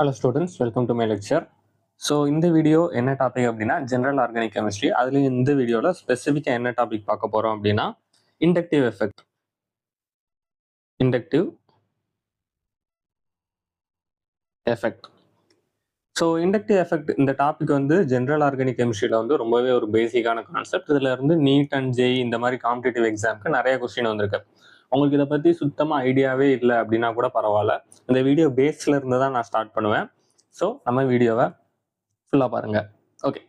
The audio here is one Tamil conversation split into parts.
Hello students, welcome to my lecture. So இந்த வீடியோ என்ன டாபிக் அப்படின்னா ஜென்ரல் ஆர்கானிக் கெமிஸ்ட்ரி. அதுலேயும் இந்த வீடியோவில் ஸ்பெசிஃபிக்காக என்ன டாபிக் பார்க்க போகிறோம் அப்படின்னா inductive effect. So inductive effect இந்த டாபிக் வந்து ஜென்ரல் ஆர்கானிக் கெமிஸ்ட்ரியில் வந்து ரொம்பவே ஒரு பேசிக்கான கான்செப்ட். இதில் இருந்து நீட் அண்ட் ஜெய் இந்த மாதிரி காம்படிட்டிவ் எக்ஸாமுக்கு நிறைய கொஸ்டின் வந்திருக்கு. உங்களுக்கு இதை பற்றி சுத்தமாக ஐடியாவே இல்லை அப்படின்னா கூட பரவாயில்ல, இந்த வீடியோ பேஸில் இருந்து தான் நான் ஸ்டார்ட் பண்ணுவேன். ஸோ நம்ம வீடியோவை ஃபுல்லாக பாருங்கள். ஓகே,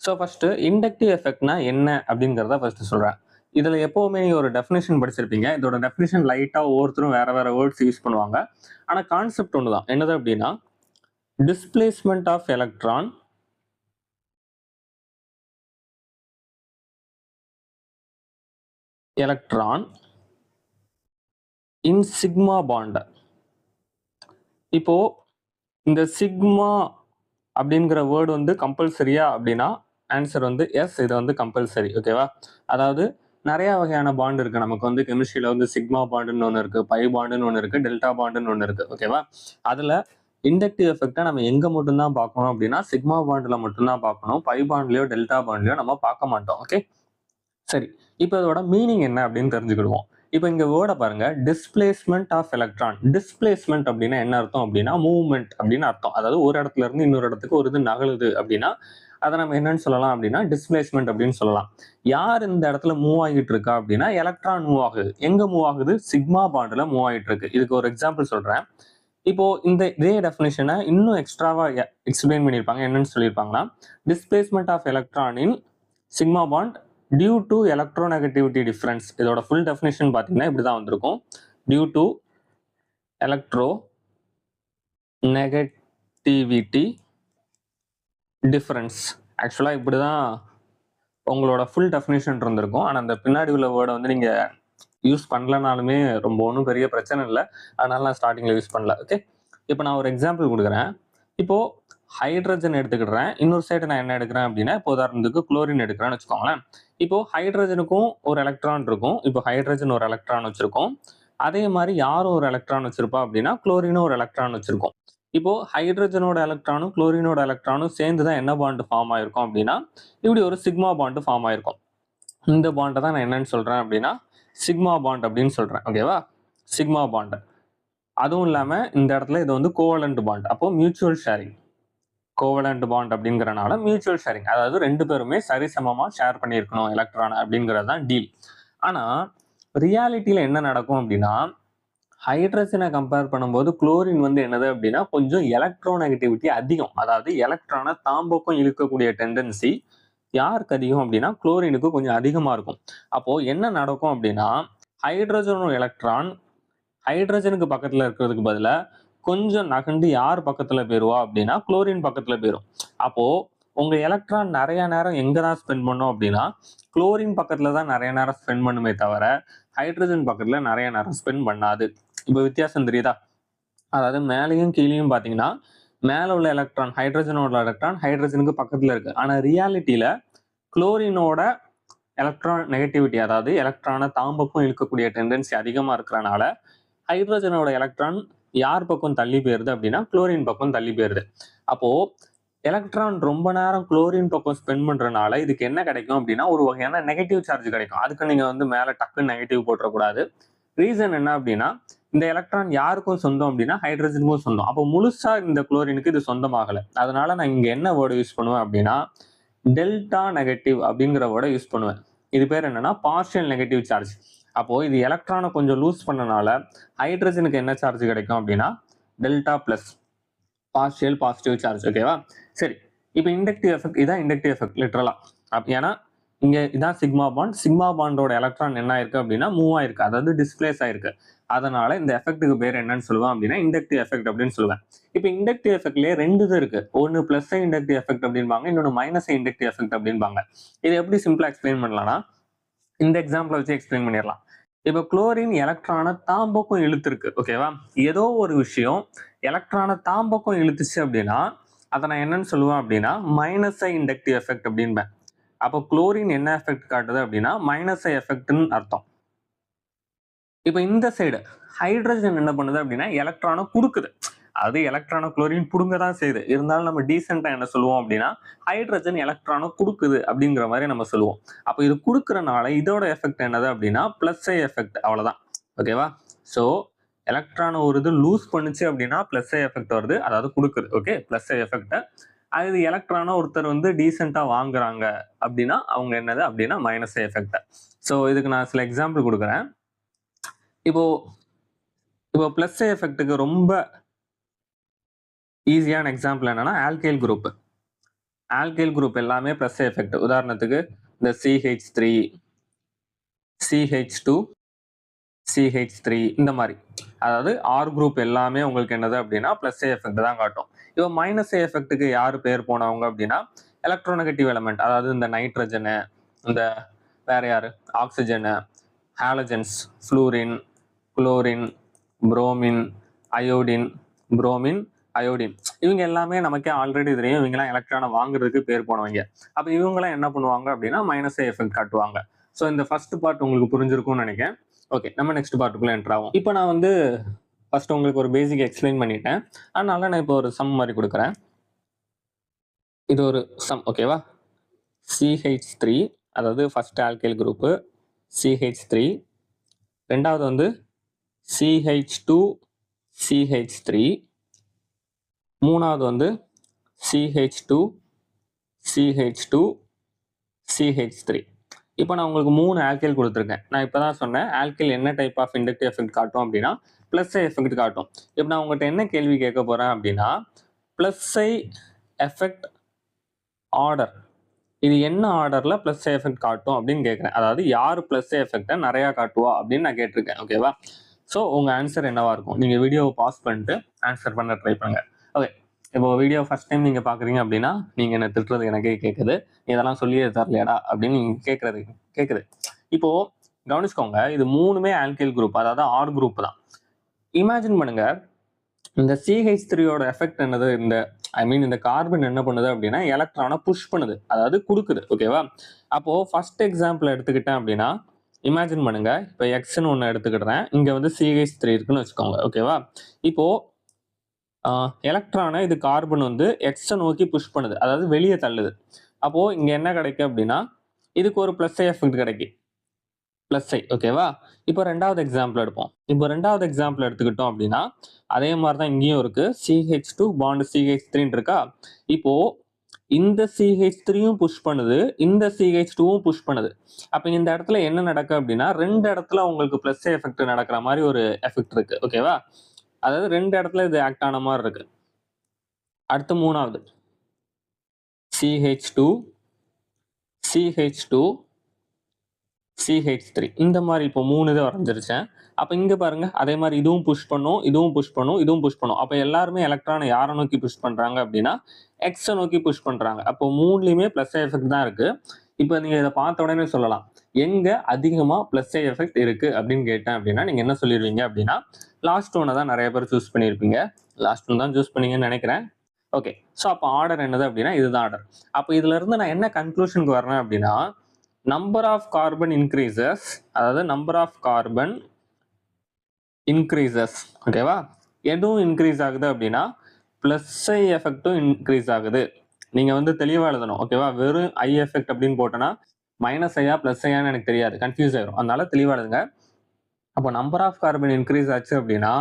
ஸோ ஃபஸ்ட்டு இண்டக்டிவ் எஃபெக்ட்னா என்ன அப்படிங்கிறத ஃபஸ்ட்டு சொல்கிறேன். இதில் எப்போவுமே நீங்கள் ஒரு டெஃபினேஷன் படிச்சிருப்பீங்க. இதோட டெஃபினேஷன் லைட்டாக ஒவ்வொருத்தரும் வேறு வேறு வேர்ட்ஸ் யூஸ் பண்ணுவாங்க. ஆனால் கான்செப்ட் ஒன்று தான். என்னது அப்படின்னா displacement of electron in sigma bond. இப்போ இந்த சிக்மா அப்படிங்கிற வேர்டு வந்து கம்பல்சரியா அப்படின்னா ஆன்சர் வந்து எஸ், இது வந்து கம்பல்சரி. ஓகேவா? அதாவது நிறைய வகையான பாண்ட் இருக்கு நமக்கு வந்து கெமிஸ்ட்ரியில வந்து சிக்மா பாண்டுன்னு ஒன்று இருக்கு, பை பாண்டுன்னு ஒன்று இருக்கு, டெல்டா பாண்டுன்னு ஒன்று இருக்கு. ஓகேவா? அதுல இண்டக்டிவ் எஃபெக்டை நம்ம எங்க மட்டும்தான் பார்க்கணும் அப்படின்னா சிக்மா பாண்ட்ல மட்டும்தான் பார்க்கணும். பை பாண்ட்லயோ டெல்டா பாண்ட்லயோ நம்ம பார்க்க மாட்டோம். ஓகே, சரி. இப்போ இதோட மீனிங் என்ன அப்படின்னு தெரிஞ்சுக்கிடுவோம். இப்போ இங்க வேர்டை பாருங்க, டிஸ்பிளேஸ்மெண்ட் ஆஃப் எலக்ட்ரான். டிஸ்பிளேஸ்மெண்ட் அப்படின்னா என்ன அர்த்தம் அப்படின்னா மூவ்மெண்ட் அப்படின்னு அர்த்தம். அதாவது ஒரு இடத்துல இருந்து இன்னொரு இடத்துக்கு ஒரு இது நகழுது அப்படின்னா அதை நம்ம என்னன்னு சொல்லலாம் அப்படின்னா டிஸ்பிளேஸ்மெண்ட் அப்படின்னு சொல்லலாம். யார் இந்த இடத்துல மூவ் ஆகிட்டு இருக்கா அப்படின்னா எலக்ட்ரான் மூவ் ஆகுது. எங்க மூவ் ஆகுது? சிக்மா பாண்டுல மூவ் ஆகிட்டு இருக்கு. இதுக்கு ஒரு எக்ஸாம்பிள் சொல்றேன். இப்போ இதே டெஃபினேஷனை இன்னும் எக்ஸ்ட்ராவா எக்ஸ்பிளைன் பண்ணியிருப்பாங்க. என்னன்னு சொல்லியிருப்பாங்கன்னா displacement of electron in sigma bond due to electronegativity difference. இதோட ஃபுல் டெஃபினேஷன் பார்த்தீங்கன்னா இப்படிதான் வந்திருக்கும். Due to electronegativity difference. ஆக்சுவலாக இப்படிதான் உங்களோட ஃபுல் டெஃபினேஷன் இருந்திருக்கும். ஆனால் அந்த பின்னாடி உள்ள வேர்டை வந்து நீங்க யூஸ் பண்ணலனாலுமே ரொம்ப ஒன்றும் பெரிய பிரச்சனை இல்லை. அதனால நான் ஸ்டார்டிங்ல யூஸ் பண்ணல. ஓகே, இப்போ நான் ஒரு எக்ஸாம்பிள் கொடுக்குறேன். இப்போ ஹைட்ரஜன் எடுத்துக்கிடுறேன். இன்னொரு சைடு நான் என்ன எடுக்கிறேன் அப்படின்னா இப்போ உதாரணத்துக்கு குளோரின் எடுக்கிறேன்னு வச்சுக்கோங்களேன். இப்போ ஹைட்ரஜனுக்கும் ஒரு எலக்ட்ரான் இருக்கும். இப்போ ஹைட்ரஜன் ஒரு எலக்ட்ரான் வச்சிருக்கோம். அதே மாதிரி யாரும் ஒரு எலக்ட்ரான் வச்சிருப்பா அப்படின்னா குளோரினும் ஒரு எலக்ட்ரான் வச்சிருக்கோம். இப்போ ஹைட்ரஜனோட எலக்ட்ரானும் குளோரினோட எலக்ட்ரானும் சேர்ந்து தான் என்ன பாண்டு ஃபார்ம் ஆயிருக்கும் அப்படின்னா இப்படி ஒரு சிக்மா பாண்டு ஃபார்ம் ஆயிருக்கும். இந்த பாண்டை தான் நான் என்னன்னு சொல்றேன் அப்படின்னா சிக்மா பாண்ட் அப்படின்னு சொல்றேன். ஓகேவா? Sigma bond. அதுவும் இல்லாம இந்த இடத்துல இது வந்து கோவலண்ட் பாண்ட். அப்போ மியூச்சுவல் ஷேரிங். கோவலண்ட் பாண்ட் அப்படிங்கறனால மியூச்சுவல் ஷேரிங், அதாவது ரெண்டு பேருமே சரிசமமா ஷேர் பண்ணியிருக்கணும் எலக்ட்ரான் அப்படிங்கிறது தான் டீல். ஆனா ரியாலிட்டியில என்ன நடக்கும் அப்படின்னா ஹைட்ரஜனை கம்பேர் பண்ணும்போது குளோரின் வந்து என்னது அப்படின்னா கொஞ்சம் எலக்ட்ரோநெகட்டிவிட்டி அதிகம். அதாவது எலக்ட்ரானை தாம்பக்கம் இழுக்கக்கூடிய டெண்டன்சி யாருக்கு அதிகம் அப்படின்னா குளோரினுக்கு கொஞ்சம் அதிகமா இருக்கும். அப்போ என்ன நடக்கும் அப்படின்னா ஹைட்ரஜனோட எலக்ட்ரான் ஹைட்ரஜனுக்கு பக்கத்துல இருக்கிறதுக்கு பதிலா கொஞ்சம் நகண்டு யார் பக்கத்துல போயிருவா அப்படின்னா குளோரின் பக்கத்துல போயிடும். அப்போ உங்க எலக்ட்ரான் நிறைய நேரம் எங்க தான் ஸ்பெண்ட் பண்ணும் அப்படின்னா குளோரின் பக்கத்துல தான் நிறைய நேரம் ஸ்பெண்ட் பண்ணுமே தவிர ஹைட்ரஜன் பக்கத்துல நிறைய நேரம் ஸ்பெண்ட் பண்ணாது. இப்போ வித்தியாசம் தெரியுதா? அதாவது மேலையும் கீழையும் பாத்தீங்கன்னா மேல உள்ள எலக்ட்ரான் ஹைட்ரஜனோட எலக்ட்ரான் ஹைட்ரஜனுக்கு பக்கத்துல இருக்கு. ஆனா ரியாலிட்டியில குளோரினோட எலக்ட்ரான் நெகட்டிவிட்டி, அதாவது எலக்ட்ரானை தாம்பக்கம் இழுக்கக்கூடிய டெண்டன்சி அதிகமா இருக்கிறனால ஹைட்ரஜனோட எலக்ட்ரான் யார் பக்கம் தள்ளி போயிருது அப்படின்னா குளோரின் பக்கம் தள்ளி போயிருது. அப்போ எலக்ட்ரான் ரொம்ப நேரம் குளோரின் பக்கம் ஸ்பெண்ட் பண்றதுனால இதுக்கு என்ன கிடைக்கும் அப்படின்னா ஒரு வகையான நெகட்டிவ் சார்ஜ் கிடைக்கும். அதுக்கு நீங்க வந்து மேல டக்குன்னு நெகட்டிவ் போட்டுறக்கூடாது. ரீசன் என்ன அப்படின்னா இந்த எலக்ட்ரான் யாருக்கும் சொந்தம் அப்படின்னா ஹைட்ரஜனுக்கும் சொந்தம். அப்போ முழுசா இந்த குளோரினுக்கு இது சொந்தமாகல. அதனால நான் இங்க என்ன வேர்டு யூஸ் பண்ணுவேன் அப்படின்னா டெல்டா நெகட்டிவ் அப்படிங்கிற வேர்டை யூஸ் பண்ணுவேன். இது பேர் என்னன்னா பார்ஷியல் நெகட்டிவ் சார்ஜ். அப்போ இது எலக்ட்ரானை கொஞ்சம் லூஸ் பண்ணனால ஹைட்ரஜனுக்கு என்ன சார்ஜ் கிடைக்கும் அப்படின்னா delta plus partial positive charge. ஓகேவா? சரி, இப்போ இண்டக்டிவ் எஃபெக்ட் இதான் இண்டக்டிவ் எஃபெக்ட் லிட்டரலா. ஏன்னா இங்க இதான் சிக்மா பாண்ட். சிக்மா பாண்டோட எலக்ட்ரான் என்ன ஆயிருக்கு அப்படின்னா மூவ் ஆயிருக்கு, அதாவது டிஸ்பிளேஸ் ஆயிருக்கு. அதனால இந்த எஃபெக்ட்டுக்கு பேர் என்னன்னு சொல்லுவேன் அப்படின்னா இண்டக்டிவ் எஃபெக்ட் அப்படின்னு சொல்லுவேன். இப்போ இண்டக்டிவ் எஃபெக்ட்லயே ரெண்டு இது இருக்கு. ஒன்னு பிளஸ் இண்டக்டிவ் எஃபெக்ட் அப்படின்பாங்க, இன்னொன்னு மைனஸ் இண்டக்டிவ் எஃபெக்ட் அப்படின்பாங்க. இது எப்படி சிம்பிளா எக்ஸ்பிளைன் பண்ணலாம்னா இந்த எக்ஸாம்பிள் வச்சு எக்ஸ்பிளைன் பண்ணிடலாம். இப்போ குளோரின் எலக்ட்ரானை தாம்பக்கம் இழுத்துருக்கு. ஓகேவா? ஏதோ ஒரு விஷயம் எலக்ட்ரானை தாம்பக்கம் இழுத்துச்சு அப்படின்னா அதை நான் என்னன்னு சொல்லுவேன் அப்படின்னா மைனஸ் இண்டக்டிவ் எஃபெக்ட் அப்படின்பேன். அப்போ குளோரின் என்ன எஃபெக்ட் காட்டுது அப்படின்னா மைனஸ் எஃபெக்ட்னு அர்த்தம். இப்போ இந்த சைடு ஹைட்ரஜன் என்ன பண்ணுது அப்படின்னா எலக்ட்ரானை கொடுக்குது. அது எலக்ட்ரானோ குளோரின் புடுங்க தான் செய்யுது. இருந்தாலும் நம்ம டீசெண்டா என்ன சொல்லுவோம் அப்படின்னா, ஹைட்ரஜன் எலக்ட்ரானோ குடுக்குது அப்படிங்கிற மாதிரி நம்ம சொல்லுவோம். அப்ப இது குடுக்கறனால இதோட எஃபெக்ட் என்னது அப்படின்னா பிளஸ் ஐ எஃபெக்ட், அவ்வளவுதான். ஓகேவா? சோ எலக்ட்ரான் ஒரு இது லூஸ் பண்ணுச்சு அப்படின்னா பிளஸ் ஐ எஃபெக்ட் வருது, அதாவது குடுக்குது. ஓகே, பிளஸ் ஐ எஃபெக்ட். அது எலக்ட்ரானோ ஒருத்தர் வந்து டீசெண்டா வாங்குறாங்க அப்படின்னா அவங்க என்னது அப்படின்னா மைனஸ் ஐ எஃபெக்ட். ஸோ இதுக்கு நான் சில எக்ஸாம்பிள் கொடுக்குறேன். இப்போ இப்போ பிளஸ் ஐ எஃபெக்ட்டுக்கு ரொம்ப ஈஸியான எக்ஸாம்பிள் என்னன்னா ஆல்கைல் குரூப். ஆல்கைல் குரூப் எல்லாமே பிளஸ் ஐ எஃபெக்ட். உதாரணத்துக்கு இந்த CH3, CH2, CH3 இந்த மாதிரி, அதாவது ஆர் குரூப் எல்லாமே உங்களுக்கு என்னது அப்படின்னா பிளஸ் ஐ எஃபெக்ட் தான் காட்டும். இப்போ மைனஸ் ஐ எஃபெக்ட்டுக்கு யாரு பேர் போனவங்க அப்படின்னா எலக்ட்ரோநெகட்டிவ் எலமெண்ட், அதாவது இந்த நைட்ரஜனு, இந்த வேற யாரு, oxygen, halogens, fluorine, chlorine, bromine, iodine, bromine, iodine, இவங்க எல்லாமே நமக்கே ஆல்ரெடி தெரியும். இவங்கெல்லாம் எலக்ட்ரானை வாங்குறதுக்கு பேர் போனவங்க. அப்ப இவங்கெல்லாம் என்ன பண்ணுவாங்க அப்படின்னா மைனஸ் ஐ எஃபெக்ட் காட்டுவாங்க. ஸோ இந்த ஃபர்ஸ்ட் பார்ட் உங்களுக்கு புரிஞ்சிருக்கும்னு நினைக்கிறேன். ஓகே, நம்ம நெக்ஸ்ட் பார்ட்டுக்குள்ள என்டர் ஆகும். இப்போ நான் வந்து ஃபர்ஸ்ட் உங்களுக்கு ஒரு பேசிக் எக்ஸ்பிளைன் பண்ணிட்டேன். அதனால நான் இப்போ ஒரு சம் மாதிரி கொடுக்குறேன். இது ஒரு சம், ஓகேவா? CH3, அதாவது ஃபர்ஸ்ட் ஆல்கைல் குரூப்பு CH3, ரெண்டாவது வந்து CH2, CH3, மூணாவது வந்து CH2, CH2, CH3. இப்போ நான் உங்களுக்கு 3 ஆல்கைல் கொடுத்துருக்கேன். நான் இப்போ தான் சொன்னேன் ஆல்கைல் என்ன டைப் ஆஃப் இண்டக்டிவ் எஃபெக்ட் காட்டும் அப்படின்னா பிளஸ் ஐ எஃபெக்ட் காட்டும். இப்போ நான் உங்கள்கிட்ட என்ன கேள்வி கேட்க போறேன் அப்படின்னா பிளஸ் ஐ எஃபெக்ட் ஆர்டர், இது என்ன ஆர்டர்ல பிளஸ் ஐ எஃபெக்ட் காட்டும் அப்படின்னு கேட்குறேன். அதாவது யார் பிளஸ் ஐ எஃபெக்டை நிறையா காட்டுவா அப்படின்னு நான் கேட்டிருக்கேன். ஓகேவா? ஸோ உங்க ஆன்சர் என்னவா இருக்கும்? நீங்க வீடியோவை பாஸ் பண்ணிட்டு ஆன்சர் பண்ண ட்ரை பண்ணுங்க. ஓகே, இப்போ வீடியோ ஃபர்ஸ்ட் டைம் நீங்க பாக்குறீங்க அப்படின்னா நீங்க என்ன திட்டுறது எனக்கே கேட்குது, இதெல்லாம் சொல்லியே தரலையாடா அப்படின்னு நீங்க கேட்குது. இப்போ கவனிச்சுக்கோங்க, இது மூணுமே ஆல்கைல் குரூப், அதாவது ஆர் குரூப் தான். இமேஜின் பண்ணுங்க, இந்த CH3யோட எஃபெக்ட் என்னது, இந்த கார்பன் என்ன பண்ணுது அப்படின்னா எலக்ட்ரானை புஷ் பண்ணுது, அதாவது கொடுக்குது. ஓகேவா? அப்போ ஃபர்ஸ்ட் எக்ஸாம்பிள் எடுத்துக்கிட்டேன் அப்படின்னா இமேஜின் பண்ணுங்க, இப்போ எக்ஸ்ன்னு ஒன்று எடுத்துக்கிட்டேன், இங்க வந்து CH3 இருக்குன்னு வச்சுக்கோங்க. ஓகேவா? இப்போ எலக்ட்ரானை இது கார்பன் வந்து எக்ஸை நோக்கி புஷ் பண்ணுது, அதாவது வெளியே தள்ளுது. அப்போ இங்க என்ன கிடைக்கும் அப்படின்னா இதுக்கு ஒரு பிளஸ் ஐ எஃபெக்ட் கிடைக்கும், பிளஸ் ஐ. ஓகேவா? இப்போ ரெண்டாவது எக்ஸாம்பிள் எடுப்போம். இப்போ ரெண்டாவது எக்ஸாம்பிள் எடுத்துக்கிட்டோம் அப்படின்னா அதே மாதிரி தான் இங்கேயும் இருக்கு, CH2 பாண்ட் CH3 இருக்கா. இப்போ இந்த CH3யும் புஷ் பண்ணுது, இந்த CH2வும் புஷ் பண்ணுது. அப்ப இந்த இடத்துல என்ன நடக்கு அப்படின்னா ரெண்டு இடத்துல உங்களுக்கு பிளஸ் ஐ எஃபெக்ட் நடக்கிற மாதிரி ஒரு எஃபெக்ட் இருக்கு. ஓகேவா? அதாவது ரெண்டு இடத்துல இது ஆக்ட் ஆன மாதிரி இருக்கு. அடுத்து மூணாவது CH2, CH2, CH3 இந்த மாதிரி இப்போ 3 இதை வரைஞ்சிருச்சேன். அப்ப இங்க பாருங்க, அதே மாதிரி இதுவும் புஷ் பண்ணும், இதுவும் புஷ் பண்ணும், இதுவும் புஷ் பண்ணும். அப்ப எல்லாருமே எலக்ட்ரானை யாரை நோக்கி புஷ் பண்றாங்க அப்படின்னா எக்ஸை நோக்கி புஷ் பண்றாங்க. அப்போ மூணுலயுமே பிளஸ் ஐ எஃபெக்ட் தான் இருக்கு. இப்போ நீங்க இதை பார்த்த உடனே சொல்லலாம் எங்க அதிகமா பிளஸ் ஐ எஃபெக்ட் இருக்கு அப்படின்னு கேட்டேன் அப்படின்னா நீங்க என்ன சொல்லிடுவீங்க அப்படின்னா லாஸ்ட் ஒன்னை தான் நிறைய பேர் சூஸ் பண்ணியிருப்பீங்க. லாஸ்ட் ஒன் தான் சூஸ் பண்ணீங்கன்னு நினைக்கிறேன். ஓகே, ஸோ அப்போ ஆர்டர் என்னது அப்படின்னா இதுதான் ஆர்டர். அப்போ இதுல இருந்து நான் என்ன கன்க்ளூஷனுக்கு வரேன் அப்படின்னா நம்பர் ஆஃப் கார்பன் இன்க்ரீசஸ், அதாவது நம்பர் ஆஃப் கார்பன் இன்க்ரீசஸ். ஓகேவா? எதுவும் இன்க்ரீஸ் ஆகுது அப்படின்னா பிளஸ் ஐ எஃபெக்டும் இன்க்ரீஸ் ஆகுது. நீங்க வந்து தெளிவா எழுதணும். ஓகேவா? வெறும் ஐ எஃபெக்ட் அப்படின்னு போட்டோன்னா மைனஸ் ஐயா பிளஸ் ஐயான்னு எனக்கு தெரியாது, கன்ஃபியூஸ் ஆயிரும். அதனால தெளிவா எழுதுங்க. அப்போ நம்பர் ஆஃப் கார்பன் இன்க்ரீஸ் ஆச்சு அப்படின்னா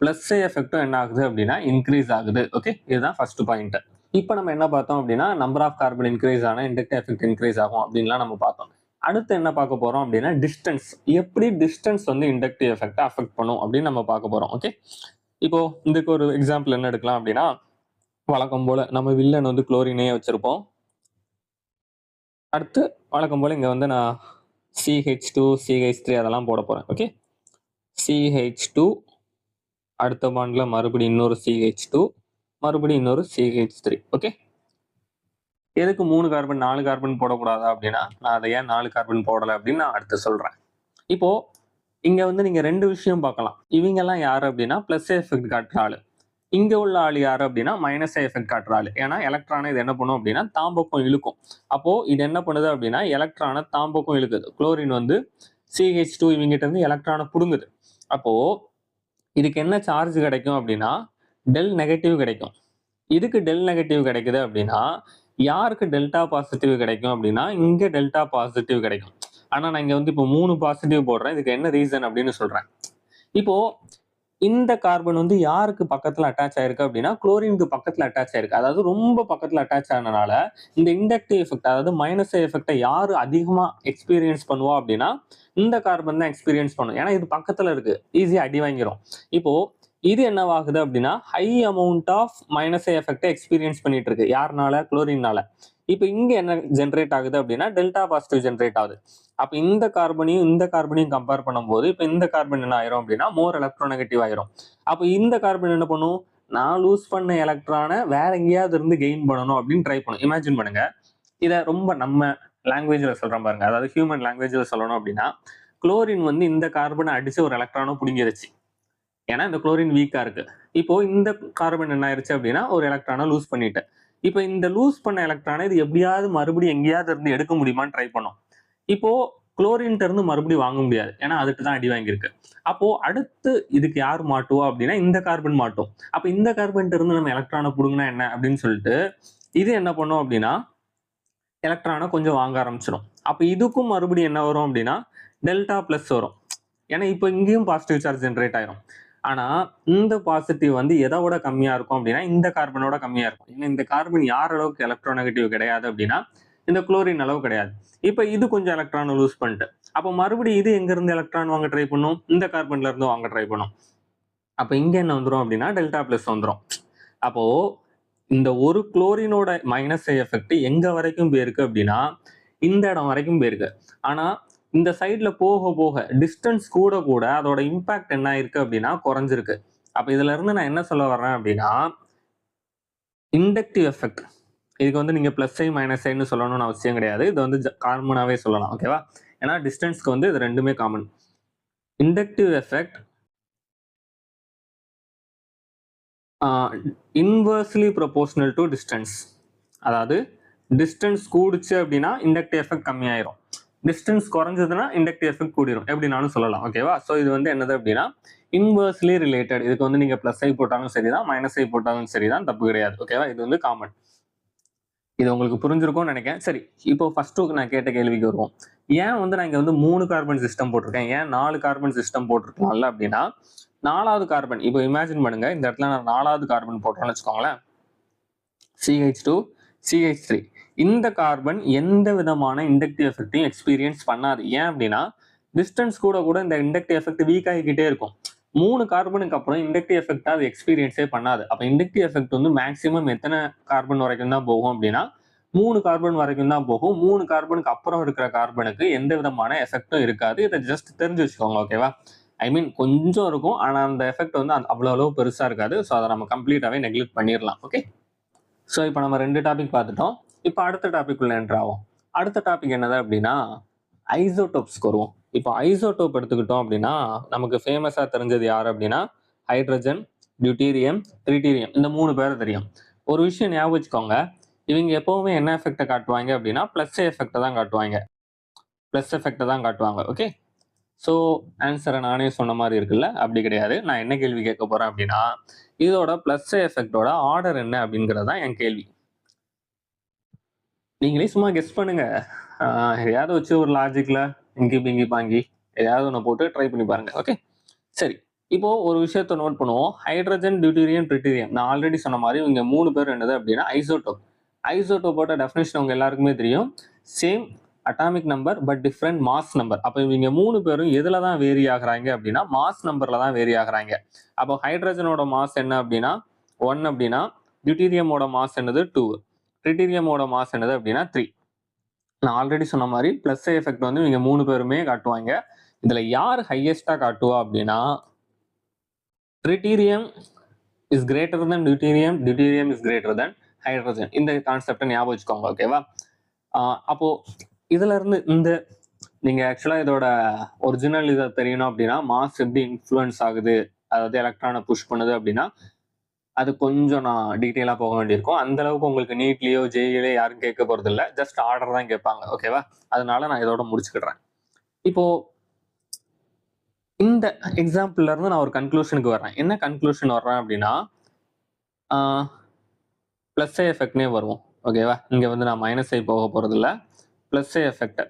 பிளஸ் ஐ எஃபெக்டும் என்ன ஆகுது அப்படின்னா இன்க்ரீஸ் ஆகுது. ஓகே, இதுதான் ஃபர்ஸ்ட் பாயிண்ட். இப்போ நம்ம என்ன பார்த்தோம் அப்படின்னா நம்பர் ஆஃப் கார்பன் இன்க்ரீஸ் ஆனா இண்டக்டிவ் எஃபெக்ட் இன்க்ரீஸ் ஆகும் அப்படின்லாம் நம்ம பார்த்தோம். அடுத்து என்ன பார்க்க போறோம் அப்படின்னா டிஸ்டன்ஸ், எப்படி டிஸ்டன்ஸ் வந்து இண்டக்டிவ் எஃபெக்ட் அஃபெக்ட் பண்ணும் அப்படின்னு நம்ம பார்க்க போறோம். ஓகே, இப்போ இதுக்கு ஒரு எக்ஸாம்பிள் என்ன எடுக்கலாம் அப்படின்னா வழக்கம் போல நம்ம வில்லன் வந்து குளோரினே வச்சிருப்போம். அடுத்து வழக்கம் போல இங்க வந்து நான் CH2, CH3 அதெல்லாம் போட போறேன். ஓகே, CH2, அடுத்த பாண்ட்ல மறுபடியும் இன்னொரு CH2, மறுபடியும் இன்னொரு CH3. ஓகே, எதுக்கு 3 கார்பன் 4 கார்பன் போடக்கூடாதா அப்படின்னா நான் அதை ஏன் 4 கார்பன் போடலை அப்படின்னு நான் அடுத்து சொல்றேன். இப்போ இங்க வந்து நீங்க ரெண்டு விஷயம் பார்க்கலாம். இவங்க எல்லாம் யாரு அப்படின்னா பிளஸ் எஃபெக்ட் காட்டுற ஆளு, இங்க உள்ள ஆள் யாரு அப்படின்னா மைனஸ் எஃபெக்ட் காட்டுற ஆளு. ஏன்னா எலக்ட்ரானை இது என்ன பண்ணும் அப்படின்னா தாம்பக்கம் இழுக்கும். அப்போ இது என்ன பண்ணுது அப்படின்னா எலக்ட்ரானை தாம்பக்கம் இழுக்குது. குளோரின் வந்து CH2 இவங்கிட்ட இருந்து எலக்ட்ரானை புடுங்குது. அப்போ இதுக்கு என்ன சார்ஜ் கிடைக்கும் அப்படின்னா டெல் நெகட்டிவ் கிடைக்கும். இதுக்கு டெல் நெகட்டிவ் கிடைக்குது அப்படின்னா யாருக்கு டெல்டா பாசிட்டிவ் கிடைக்கும் அப்படின்னா இங்க டெல்டா பாசிட்டிவ் கிடைக்கும். ஆனா நான் இங்க வந்து இப்போ 3 பாசிட்டிவ் போடுறேன். இதுக்கு என்ன ரீசன் அப்படின்னு சொல்றேன். இப்போ இந்த கார்பன் வந்து யாருக்கு பக்கத்துல அட்டாச் ஆயிருக்கு அப்படின்னா குளோரினுக்கு பக்கத்துல அட்டாச் ஆயிருக்கு. அதாவது ரொம்ப பக்கத்துல அட்டாச் ஆனனால இந்த இண்டக்டிவ் எஃபெக்ட், அதாவது மைனஸ் எஃபெக்டை யாரு அதிகமா எக்ஸ்பீரியன்ஸ் பண்ணுவா அப்படின்னா இந்த கார்பன் தான் எக்ஸ்பீரியன்ஸ் பண்ணும். ஏன்னா இது பக்கத்துல இருக்கு, ஈஸியா அடி வாங்கிரும். இப்போ இது என்னவாகுது அப்படின்னா ஹை அமௌண்ட் ஆஃப் மைனஸ் எஃபெக்டை எக்ஸ்பீரியன்ஸ் பண்ணிட்டு இருக்கு. யாருனால? குளோரினால. இப்போ இங்க என்ன ஜென்ரேட் ஆகுது அப்படின்னா டெல்டா பாசிட்டிவ் ஜென்ரேட் ஆகுது. அப்ப இந்த கார்பனையும் கம்பேர் பண்ணும்போது இப்ப இந்த கார்பன் என்ன ஆயிரும் அப்படின்னா மோர் எலக்ட்ரோநெகட்டிவ் ஆயிரும். அப்ப இந்த கார்பன் என்ன பண்ணும்? நான் லூஸ் பண்ண எலக்ட்ரானை வேற எங்கேயாவது இருந்து கெயின் பண்ணணும் அப்படின்னு ட்ரை பண்ணும். இமேஜின் பண்ணுங்க. இதை ரொம்ப நம்ம லாங்குவேஜ்ல சொல்றேன் பாருங்க, அதாவது ஹியூமன் லாங்குவேஜ்ல சொல்லணும் அப்படின்னா குளோரின் வந்து இந்த கார்பனை அடிச்சு ஒரு எலக்ட்ரானை பிடிங்கிருச்சு. ஏன்னா இந்த குளோரின் வீக்கா இருக்கு. இப்போ இந்த கார்பன் என்ன ஆயிருச்சு அப்படின்னா ஒரு எலக்ட்ரானை லூஸ் பண்ணிட்டு, இப்போ இந்த லூஸ் பண்ண எலக்ட்ரானை இது எப்படியாவது மறுபடியும் எங்கேயாவது இருந்து எடுக்க முடியுமான்னு ட்ரை பண்ணும். இப்போ குளோரின்ட்ட இருந்து மறுபடியும் வாங்க முடியாது, ஏன்னா அதுக்கு தான் அடி வாங்கியிருக்கு. அப்போ அடுத்து இதுக்கு யார் மாட்டுவா அப்படின்னா இந்த கார்பன் மாட்டும். அப்ப இந்த கார்பன்ட்ட இருந்து நம்ம எலக்ட்ரானை புடுங்கினா என்ன அப்படின்னு சொல்லிட்டு இது என்ன பண்ணும் அப்படின்னா எலக்ட்ரானை கொஞ்சம் வாங்க ஆரம்பிச்சிடும். அப்ப இதுக்கும் மறுபடியும் என்ன வரும் அப்படின்னா டெல்டா பிளஸ் வரும். ஏன்னா இப்போ இங்கேயும் பாசிட்டிவ் சார்ஜ் ஜென்ரேட் ஆயிரும். ஆனா இந்த பாசிட்டிவ் வந்து எதோட கம்மியா இருக்கும் அப்படின்னா இந்த கார்பனோட கம்மியா இருக்கும். ஏன்னா இந்த கார்பன் யார் அளவுக்கு எலக்ட்ரோநெகட்டிவ் கிடையாது அப்படின்னா இந்த குளோரின் அளவு கிடையாது. இப்ப இது கொஞ்சம் எலக்ட்ரான் லூஸ் பண்ணிட்டு அப்போ மறுபடியும் இது எங்க இருந்து எலக்ட்ரான் வாங்க ட்ரை பண்ணும்? இந்த கார்பன்ல இருந்து வாங்க ட்ரை பண்ணும். அப்ப இங்க என்ன வந்துடும் அப்படின்னா டெல்டா பிளஸ் வந்துடும். அப்போ இந்த ஒரு குளோரினோட மைனஸ் எஃபெக்ட் எங்க வரைக்கும் போயிருக்கு அப்படின்னா இந்த இடம் வரைக்கும் போயிருக்கு. ஆனா இந்த சைட்ல போக போக டிஸ்டன்ஸ் கூட கூட அதோட இம்பாக்ட் என்ன ஆயிருக்கு அப்படின்னா குறைஞ்சிருக்கு. அப்ப இதுல இருந்து நான் என்ன சொல்ல வர்றேன் அப்படின்னா இண்டக்டிவ் எஃபெக்ட், இதுக்கு வந்து நீங்க பிளஸ் ஐ மைனஸ் ஐன்னு சொல்லணும்னு அவசியம் கிடையாது. இது வந்து காமனாவே சொல்லலாம். ஓகேவா? ஏன்னா டிஸ்டன்ஸ்க்கு வந்து இது ரெண்டுமே common. Inductive effect inversely proportional to distance. அதாவது டிஸ்டன்ஸ் கூடுச்சு அப்படின்னா இண்டக்டிவ் எஃபெக்ட் கம்மியாயிரும், டிஸ்டன்ஸ் குறைஞ்சதுன்னா இண்டக்டிவ் எஃபெக்ட் கூடிரும், எப்படினாலும் சொல்லலாம். ஓகேவா? ஸோ இது வந்து என்னது அப்படின்னா இன்வெர்ஸ்லி ரிலேட்டட். இதுக்கு வந்து நீங்க பிளஸ் ஐ போட்டாலும் சரிதான், மைனஸ் ஐ போட்டாலும் சரிதான், தப்பு கிடையாது. ஓகேவா? இது வந்து காமன். இது உங்களுக்கு புரிஞ்சிருக்கும்னு நினைக்கிறேன். சரி, இப்போ ஃபர்ஸ்ட் நான் கேட்ட கேள்விக்கு வருவோம். ஏன் வந்து நான் இங்க வந்து 3 கார்பன் சிஸ்டம் போட்டிருக்கேன், ஏன் 4 கார்பன் சிஸ்டம் போட்டிருக்கலாம்ல அப்படின்னா 4வது கார்பன் இப்போ இமேஜின் பண்ணுங்க, இந்த இடத்துல நான் 4வது கார்பன் போட்டேன்னு வச்சுக்கோங்களேன், CH2 CH3. இந்த கார்பன் எந்த விதமான இண்டக்டிவ் எஃபெக்டையும் எக்ஸ்பீரியன்ஸ் பண்ணாது. ஏன் அப்படின்னா டிஸ்டன்ஸ் கூட கூட இந்த இண்டக்டிவ் எஃபெக்ட் வீக் ஆகிக்கிட்டே இருக்கும். 3 கார்பனுக்கு அப்புறம் இண்டக்டிவ் எஃபெக்டா அது எக்ஸ்பீரியன்ஸே பண்ணாது. அப்ப இண்டக்டிவ் எஃபெக்ட் வந்து மேக்ஸிமம் எத்தனை கார்பன் வரைக்கும் தான் போகும் அப்படின்னா 3 கார்பன் வரைக்கும் தான் போகும். 3 கார்பனுக்கு அப்புறம் இருக்கிற கார்பனுக்கு எந்த விதமான எஃபெக்டும் இருக்காது. இதை ஜஸ்ட் தெரிஞ்சு வச்சுக்கோங்க. ஓகேவா? ஐ மீன் கொஞ்சம் இருக்கும், ஆனா அந்த எஃபெக்ட் வந்து அவ்வளோ அளவு பெருசா இருக்காது. ஸோ அதை நம்ம கம்ப்ளீட்டாவே நெக்லெக்ட் பண்ணிடலாம். ஓகே, ஸோ இப்போ நம்ம 2 டாபிக் பார்த்துட்டோம். இப்போ அடுத்த டாபிக் உள்ள என்ட்ரு ஆகும். அடுத்த டாபிக் என்னது அப்படின்னா ஐசோடோப்ஸ்க்கு வருவோம். இப்போ ஐசோடோப் எடுத்துக்கிட்டோம் அப்படின்னா நமக்கு ஃபேமஸா தெரிஞ்சது யார் அப்படின்னா ஹைட்ரஜன், டியூட்டீரியம், ட்ரிட்டீரியம், இந்த 3 பேர் தெரியும். ஒரு விஷயம் ஞாபகம் வச்சுக்கோங்க, இவங்க எப்பவுமே என்ன எஃபெக்டை காட்டுவாங்க அப்படின்னா பிளஸ் எஃபெக்டை தான் காட்டுவாங்க, பிளஸ் எஃபெக்டை தான் காட்டுவாங்க. ஓகே, ஸோ ஆன்சரை நானே சொன்ன மாதிரி இருக்குல்ல, அப்படி கிடையாது. நான் என்ன கேள்வி கேட்க போறேன் அப்படின்னா இதோட பிளஸ் எஃபெக்டோட ஆர்டர் என்ன அப்படிங்கிறது தான் என் கேள்வி. நீங்களே சும்மா கெஸ் பண்ணுங்க, எதையாவது வச்சு ஒரு லாஜிக்ல இங்கி பிங்கி பாங்கி எதையாவது ஒன்று போட்டு ட்ரை பண்ணி பாருங்க. ஓகே, சரி, இப்போ ஒரு விஷயத்த நோட் பண்ணுவோம். ஹைட்ரஜன், டியூட்டீரியம், ட்ரிட்டீரியம், நான் ஆல்ரெடி சொன்ன மாதிரி இவங்க 3 பேர் என்னது அப்படின்னா ஐசோடோப். ஐசோடோப்போட டெஃபினேஷன் அவங்க எல்லாருக்குமே தெரியும். Same atomic number but different mass number. அப்போ இவங்க 3 பேரும் எதுல தான் வேரி ஆகுறாங்க அப்படின்னா மாஸ் நம்பர்ல தான் வேரி ஆகுறாங்க. அப்போ ஹைட்ரஜனோட மாஸ் என்ன அப்படின்னா 1 அப்படின்னா டியூட்டீரியமோட மாஸ் என்னது 2, ட்ரிட்டீரியமோட மாஸ் என்னது அப்படின்னா 3. நான் ஆல்ரெடி சொன்ன மாதிரி பிளஸ் எஃபெக்ட் வந்து இவங்க 3 பேருமே காட்டுவாங்க. இதுல யார் ஹையஸ்டா காட்டுவா அப்படின்னா tritium is greater than deuterium, deuterium is greater than hydrogen. இந்த கான்செப்டை ஞாபகம் வச்சுக்கோங்க. ஓகேவா? அப்போ இதுல இருந்து இந்த நீங்க ஆக்சுவலா இதோட ஒரிஜினல் இதை தெரியணும் அப்படின்னா மாஸ் எப்படி இன்ஃப்ளூயன்ஸ் ஆகுது, அதாவது எலக்ட்ரானை புஷ் பண்ணுது அப்படின்னா அது கொஞ்சம் நான் டீட்டெயிலா போக வேண்டியிருக்கும். அந்த அளவுக்கு உங்களுக்கு நீட்லயோ ஜேஇலயோ யாரும் கேட்க போறது இல்லை, ஜஸ்ட் ஆர்டர் தான் கேட்பாங்க. ஓகேவா? அதனால நான் இதோட முடிச்சுக்கிடுறேன். இப்போ இந்த எக்ஸாம்பிள்ல இருந்து நான் ஒரு கன்க்ளூஷனுக்கு வர்றேன். என்ன கன்க்ளூஷன் வர்றேன் அப்படின்னா ப்ளஸ் ஐ எஃபெக்ட்னே வருவோம். ஓகேவா? இங்க வந்து நான் மைனஸ் ஐ போக போறதில்ல. ப்ளஸ் ஐ எஃபெக்ட்.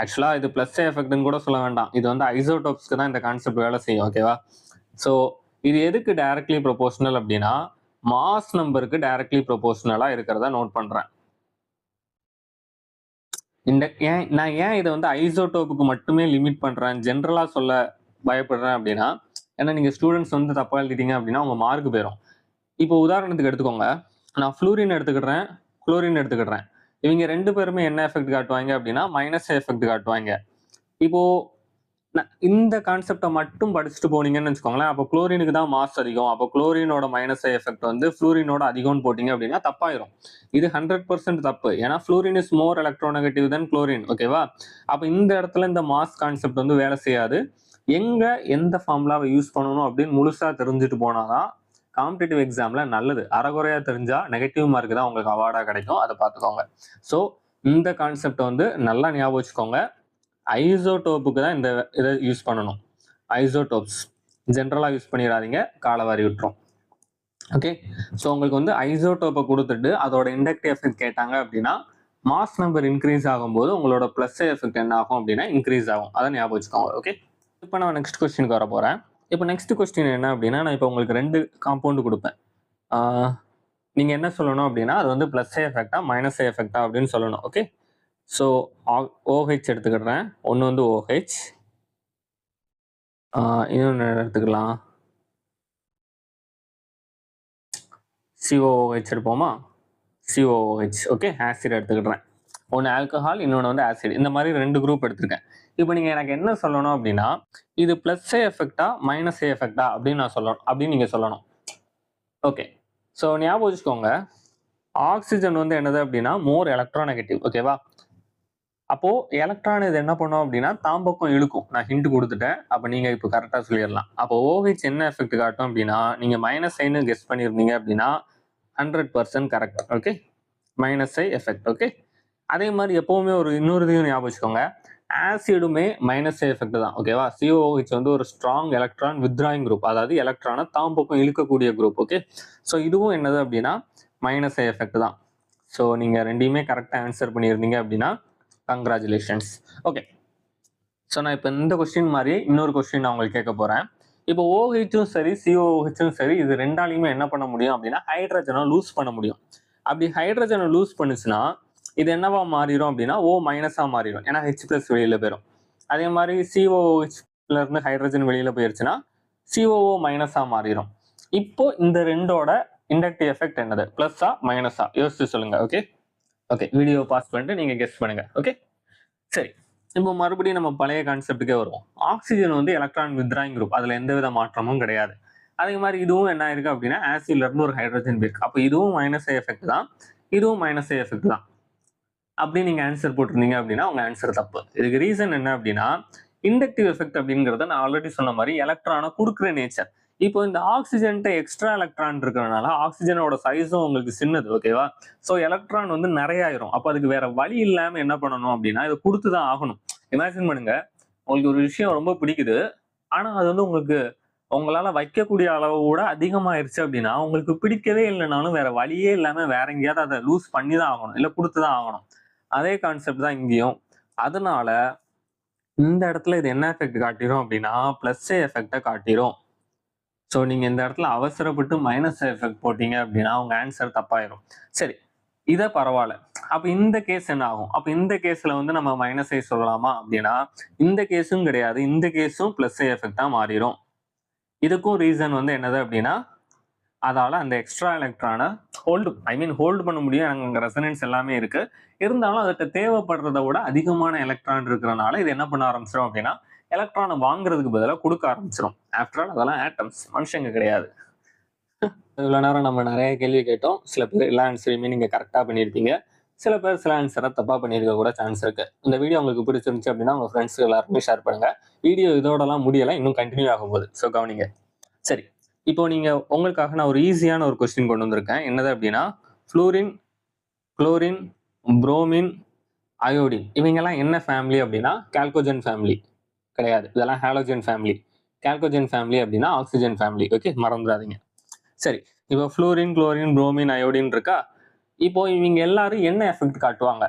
ஆக்சுவலா இது ப்ளஸ் ஐ எஃபெக்ட்னு கூட சொல்ல வேண்டாம். இது வந்து ஐசோடோப்ஸ்க்கு தான் இந்த கான்செப்ட் வேலை செய்யும். ஓகேவா? ஸோ இது எதுக்கு டைரக்ட்லி ப்ரொபோஷனல் அப்படின்னா மாஸ் நம்பருக்கு டைரக்ட்லி ப்ரொபோஷனலா இருக்கிறத நோட் பண்றேன். நான் ஏன் இதை வந்து ஐசோடோப்புக்கு மட்டுமே லிமிட் பண்றேன், ஜென்ரலா சொல்ல பயப்படுறேன் அப்படின்னா, ஏன்னா நீங்க ஸ்டூடெண்ட்ஸ் வந்து தப்பா எழுதிட்டீங்க அப்படின்னா உங்க மார்க் போயிடும். இப்போ உதாரணத்துக்கு எடுத்துக்கோங்க, நான் ஃப்ளூரின் எடுத்துக்கிடுறேன், குளோரின் எடுத்துக்கிடுறேன். இவங்க 2 பேருமே என்ன எஃபெக்ட் காட்டுவாங்க அப்படின்னா மைனஸ் எஃபெக்ட் காட்டுவாங்க. இப்போ இந்த கான்செப்டை மட்டும் படிச்சுட்டு போனீங்கன்னு வச்சுக்கோங்களேன், அப்போ குளோரினுக்கு தான் மாஸ் அதிகம், அப்போ குளோரினோட மைனஸ் எஃபெக்ட் வந்து ஃப்ளூரினோட அதிகம்னு போட்டீங்க அப்படின்னா தப்பாயிரும். இது 100% தப்பு. ஏன்னா fluorine is more electronegative then chlorine. ஓகேவா? அப்போ இந்த இடத்துல இந்த மாஸ் கான்செப்ட் வந்து வேலை செய்யாது. எங்க எந்த ஃபார்முலாவை யூஸ் பண்ணணும் அப்படின்னு முழுசா தெரிஞ்சுட்டு போனாதான் காம்படிட்டிவ் எக்ஸாம்ல நல்லது. அரைகுறையா தெரிஞ்சா நெகட்டிவ் மார்க் தான் உங்களுக்கு அவார்டா கிடைக்கும். அதை பார்த்துக்கோங்க. ஸோ இந்த கான்செப்ட் வந்து நல்லா ஞாபகம் வச்சுக்கோங்க. ஐசோடோப்புக்கு தான் இந்த இதை யூஸ் பண்ணணும். ஐசோடோப்ஸ் ஜென்ரலா யூஸ் பண்ணிடாதீங்க, காலவாரி விட்டுரும். ஓகே, ஸோ உங்களுக்கு வந்து ஐசோடோப்பை கொடுத்துட்டு அதோட இண்டக்டிவ் எஃபெக்ட் கேட்டாங்க அப்படின்னா மாஸ் நம்பர் இன்க்ரீஸ் ஆகும்போது உங்களோட பிளஸ் எஃபெக்ட் என்ன ஆகும் அப்படின்னா இன்க்ரீஸ் ஆகும். அதை ஞாபகம் வச்சுக்கோங்க. ஓகே, இப்போ நான் நெக்ஸ்ட் கொஸ்டினுக்கு வர போறேன். இப்போ நெக்ஸ்ட் கொஸ்டின் என்ன அப்படின்னா, நான் இப்போ உங்களுக்கு 2 காம்பவுண்டு கொடுப்பேன். நீங்க என்ன சொல்லணும் அப்படின்னா அது வந்து பிளஸ் எஃபெக்டா மைனஸ் எஃபெக்டா அப்படின்னு சொல்லணும். ஓகே, ஸோ ஓஹெச் எடுத்துக்கிடுறேன். ஒன்று வந்து ஓஹெச், இன்னொன்று எடுத்துக்கலாம் சிஓஓஹெச் எடுப்போமா? சிஓஓஹெச். ஓகே, ஆசிட் எடுத்துக்கிடுறேன். ஒன்று ஆல்கஹால், இன்னொன்று வந்து ஆசிட். இந்த மாதிரி 2 குரூப் எடுத்திருக்கேன். இப்போ நீங்கள் எனக்கு என்ன சொல்லணும் அப்படின்னா இது பிளஸ் ஏ எஃபெக்டா மைனஸ் ஏ எஃபெக்டா அப்படின்னு நான் சொல்லணும், அப்படின்னு நீங்கள் சொல்லணும். ஓகே, ஸோ ஞாபகம் வச்சுக்கோங்க, ஆக்சிஜன் வந்து என்னது அப்படின்னா மோர் எலக்ட்ரோநெகட்டிவ். ஓகேவா? அப்போ எலக்ட்ரான் இது என்ன பண்ணும் அப்படின்னா தாம்பக்கம் இழுக்கும். நான் ஹிண்ட் கொடுத்துட்டேன். அப்போ நீங்க இப்போ கரெக்டா சொல்லிடலாம். அப்போ OH என்ன எஃபெக்ட் காட்டும் அப்படின்னா நீங்க மைனஸ் ஐன்னு கெஸ் பண்ணியிருந்தீங்க அப்படின்னா 100% கரெக்ட். ஓகே, மைனஸ் ஐ எஃபெக்ட். ஓகே, அதே மாதிரி எப்பவுமே ஒரு இன்னொரு இதையும் ஞாபகம் வச்சுக்கோங்க, ஆசிடுமே மைனஸ் ஐ எஃபெக்ட் தான். ஓகேவா? COOH வந்து ஒரு ஸ்ட்ராங் எலக்ட்ரான் வித்ராயிங் குரூப், அதாவது எலக்ட்ரானை தாம்பக்கம் இழுக்கக்கூடிய குரூப். ஓகே, ஸோ இதுவும் என்னது அப்படின்னா மைனஸ் ஐ எஃபெக்ட் தான். ஸோ நீங்க ரெண்டையுமே கரெக்டாக ஆன்சர் பண்ணியிருந்தீங்க அப்படின்னா கங்க்ராச்சுலேஷன்ஸ். ஓகே, ஸோ நான் இப்போ இந்த கொஸ்டின் மாதிரி இன்னொரு கொஸ்டின் நான் உங்களுக்கு கேட்க போறேன். இப்போ OHும் சரி COOHும் சரி இது ரெண்டாலையுமே என்ன பண்ண முடியும் அப்படின்னா ஹைட்ரஜனை லூஸ் பண்ண முடியும். அப்படி ஹைட்ரஜனை லூஸ் பண்ணுச்சுன்னா இது என்னவா மாறிடும் அப்படின்னா O மைனஸா மாறிடும். ஏன்னா H+ வெளியில போயிடும். அதே மாதிரி COOHல இருந்து ஹைட்ரஜன் வெளியில போயிருச்சுன்னா COO மைனஸா மாறிடும். இப்போ இந்த ரெண்டோட இண்டக்டிவ் எஃபெக்ட் என்னது, பிளஸ்ஸா மைனஸா யோசிச்சு சொல்லுங்க. ஓகே ஓகே, வீடியோ பாஸ் பண்ணிட்டு நீங்க கெஸ் பண்ணுங்க. ஓகே, சரி, இப்போ மறுபடியும் நம்ம பழைய கான்செப்டுக்கே வருவோம். ஆக்சிஜன் வந்து எலக்ட்ரான் வித்ராயிங் குரூப், அதுல எந்தவித மாற்றமும் கிடையாது. அதே மாதிரி இதுவும் என்ன இருக்கு அப்படின்னா ஆசிட்ல இருந்து ஒரு ஹைட்ரஜன் இருக்கு. அப்போ இதுவும் மைனஸ் எஃபெக்ட் தான், இதுவும் மைனஸ் எஃபெக்ட் தான். அப்படி நீங்க ஆன்சர் போட்டிருந்தீங்க அப்படின்னா உங்க ஆன்சர் தப்பு. இதுக்கு ரீசன் என்ன அப்படின்னா இண்டக்டிவ் எஃபெக்ட் அப்படிங்கிறத நான் ஆல்ரெடி சொன்ன மாதிரி எலக்ட்ரானை கொடுக்குற நேச்சர். இப்போ இந்த ஆக்சிஜன்ட்ட எக்ஸ்ட்ரா எலக்ட்ரான் இருக்கிறதுனால ஆக்சிஜனோட சைஸும் உங்களுக்கு சின்னது. ஓகேவா? ஸோ எலக்ட்ரான் வந்து நிறைய ஆயிரும். அப்போ அதுக்கு வேற வழி இல்லாம என்ன பண்ணணும் அப்படின்னா இதை கொடுத்துதான் ஆகணும். இமேஜின் பண்ணுங்க, உங்களுக்கு ஒரு விஷயம் ரொம்ப பிடிக்குது, ஆனா அது வந்து உங்களுக்கு உங்களால வைக்கக்கூடிய அளவு கூட அதிகமாயிருச்சு அப்படின்னா உங்களுக்கு பிடிக்கவே இல்லைனாலும் வேற வழியே இல்லாம வேற எங்கேயாவது அதை லூஸ் பண்ணி தான் ஆகணும், இல்லை கொடுத்துதான் ஆகணும். அதே கான்செப்ட் தான் இங்கேயும். அதனால இந்த இடத்துல இது என்ன எஃபெக்ட் காட்டிடும் அப்படின்னா பிளஸ் எஃபெக்டை காட்டிடும். ஸோ நீங்க இந்த இடத்துல அவசரப்பட்டு மைனஸ் எஃபெக்ட் போட்டீங்க அப்படின்னா உங்க ஆன்சர் தப்பாயிரும். சரி, இதை பரவாயில்ல. அப்ப இந்த கேஸ் என்ன ஆகும்? அப்ப இந்த கேஸ்ல வந்து நம்ம மைனஸ் ஐ சொல்லலாமா அப்படின்னா இந்த கேஸும் கிடையாது, இந்த கேஸும் பிளஸ் ஐ எஃபெக்டா மாறிடும். இதுக்கும் ரீசன் வந்து என்னது அப்படின்னா அதால அந்த எக்ஸ்ட்ரா எலக்ட்ரானை ஹோல்டு பண்ண முடியும். அங்கே ரெசனன்ஸ் எல்லாமே இருக்கு. இருந்தாலும் அதுக்கு தேவைப்படுறத விட அதிகமான எலக்ட்ரான் இருக்கிறனால இது என்ன பண்ண ஆரம்பிச்சிடும் அப்படின்னா எலக்ட்ரானை வாங்குறதுக்கு பதிலாக கொடுக்க ஆரம்பிச்சிடும். ஆஃப்டர் ஆல் அதெல்லாம் ஆட்டம்ஸ், மனுஷங்க கிடையாது. இவ்வளோ நேரம் நம்ம நிறைய கேள்வி கேட்டோம். சில பேர் எல்லா ஆன்சரையுமே நீங்கள் கரெக்டாக பண்ணியிருப்பீங்க, சில பேர் சில ஆன்சரை தப்பாக பண்ணியிருக்க கூட சான்ஸ் இருக்கு. இந்த வீடியோ உங்களுக்கு பிடிச்சிருந்துச்சு அப்படின்னா உங்கள் ஃப்ரெண்ட்ஸ் எல்லாருமே ஷேர் பண்ணுங்க. வீடியோ இதோடலாம் முடியலை, இன்னும் கண்டினியூ ஆகும்போது, ஸோ கவனிங்க. சரி, இப்போ நீங்க உங்களுக்காக நான் ஒரு ஈஸியான ஒரு கொஸ்டின் கொண்டு வந்திருக்கேன். என்னது அப்படின்னா ஃப்ளூரின், குளோரின், புரோமின், அயோடின் இவங்கெல்லாம் என்ன ஃபேமிலி அப்படின்னா கால்கோஜன் ஃபேமிலி கிடையாது, இதெல்லாம் ஹாலோஜன் ஃபேமிலி. கால்கோஜன் ஃபேமிலி அப்படின்னா ஆக்சிஜன் ஃபேமிலி. ஓகே, மறந்துடாதீங்க. சரி, இப்போ ஃப்ளூரின், குளோரின், புரோமின், அயோடின் இருக்கா? இப்போ இவங்க எல்லாரும் என்ன எஃபெக்ட் காட்டுவாங்க?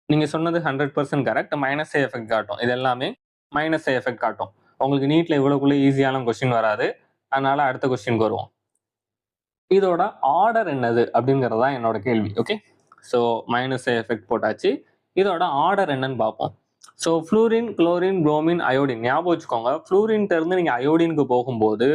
நீங்க சொன்னது 100% கரெக்ட். -A எஃபெக்ட் காட்டும். இது எல்லாமே -A எஃபெக்ட் காட்டும். உங்களுக்கு நீட்ல இவ்வளவுக்குள்ள ஈஸியான கொஸ்டின் வராது. அதனால அடுத்த கொஸ்டினுக்கு வருவோம். இதோட ஆர்டர் என்னது அப்படிங்கிறது தான் என்னோட கேள்வி. ஓகே, ஸோ -A எஃபெக்ட் போட்டாச்சு. இதோட ஆர்டர் என்னன்னு பார்ப்போம். So fluorine, chlorine, bromine, iodine ஞாபகம் வச்சுக்கோங்க. ஃப்ளூரின்ட்ட இருந்து நீங்க அயோடினுக்கு போகும்போது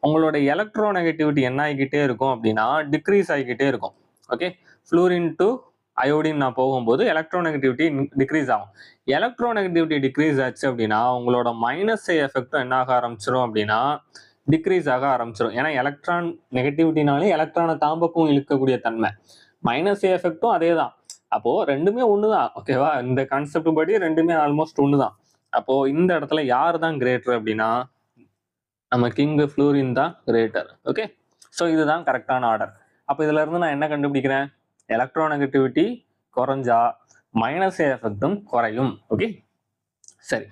உங்களோட எலக்ட்ரோநெகட்டிவிட்டி என்ன ஆகிக்கிட்டே இருக்கும் அப்படின்னா டிக்ரீஸ் ஆகிக்கிட்டே இருக்கும். ஓகே, ஃப்ளூரின் டு அயோடின் நான் போகும்போது எலக்ட்ரோநெகட்டிவிட்டி டிக்ரீஸ் ஆகும். எலக்ட்ரோநெகட்டிவிட்டி டிக்ரீஸ் ஆச்சு அப்படின்னா உங்களோட -A எஃபெக்டும் என்ன ஆக ஆரம்பிச்சிடும் அப்படின்னா டிக்ரீஸ் ஆக ஆரம்பிச்சிடும். ஏன்னா எலக்ட்ரான் நெகட்டிவிட்டினாலே எலக்ட்ரானை தாம்பக்கும் இழுக்கக்கூடிய தன்மை. -A எஃபெக்டும் அதே தான். அப்போ ரெண்டுமே ஒண்ணுதான். ஓகேவா? இந்த கான்செப்ட் படி ரெண்டுமே ஆல்மோஸ்ட் ஒண்ணுதான். அப்போ இந்த இடத்துல யார் தான் கிரேட்டர் அப்படின்னா நம்ம கிங் ஃப்ளூரின் தான் கிரேட்டர். ஓகே, ஸோ இதுதான் கரெக்டான ஆர்டர். அப்போ இதுல இருந்து நான் என்ன கண்டுபிடிக்கிறேன்? எலக்ட்ரோநெகட்டிவிட்டி குறைஞ்சா -A எஃபெக்டும் குறையும். ஓகே, சரி.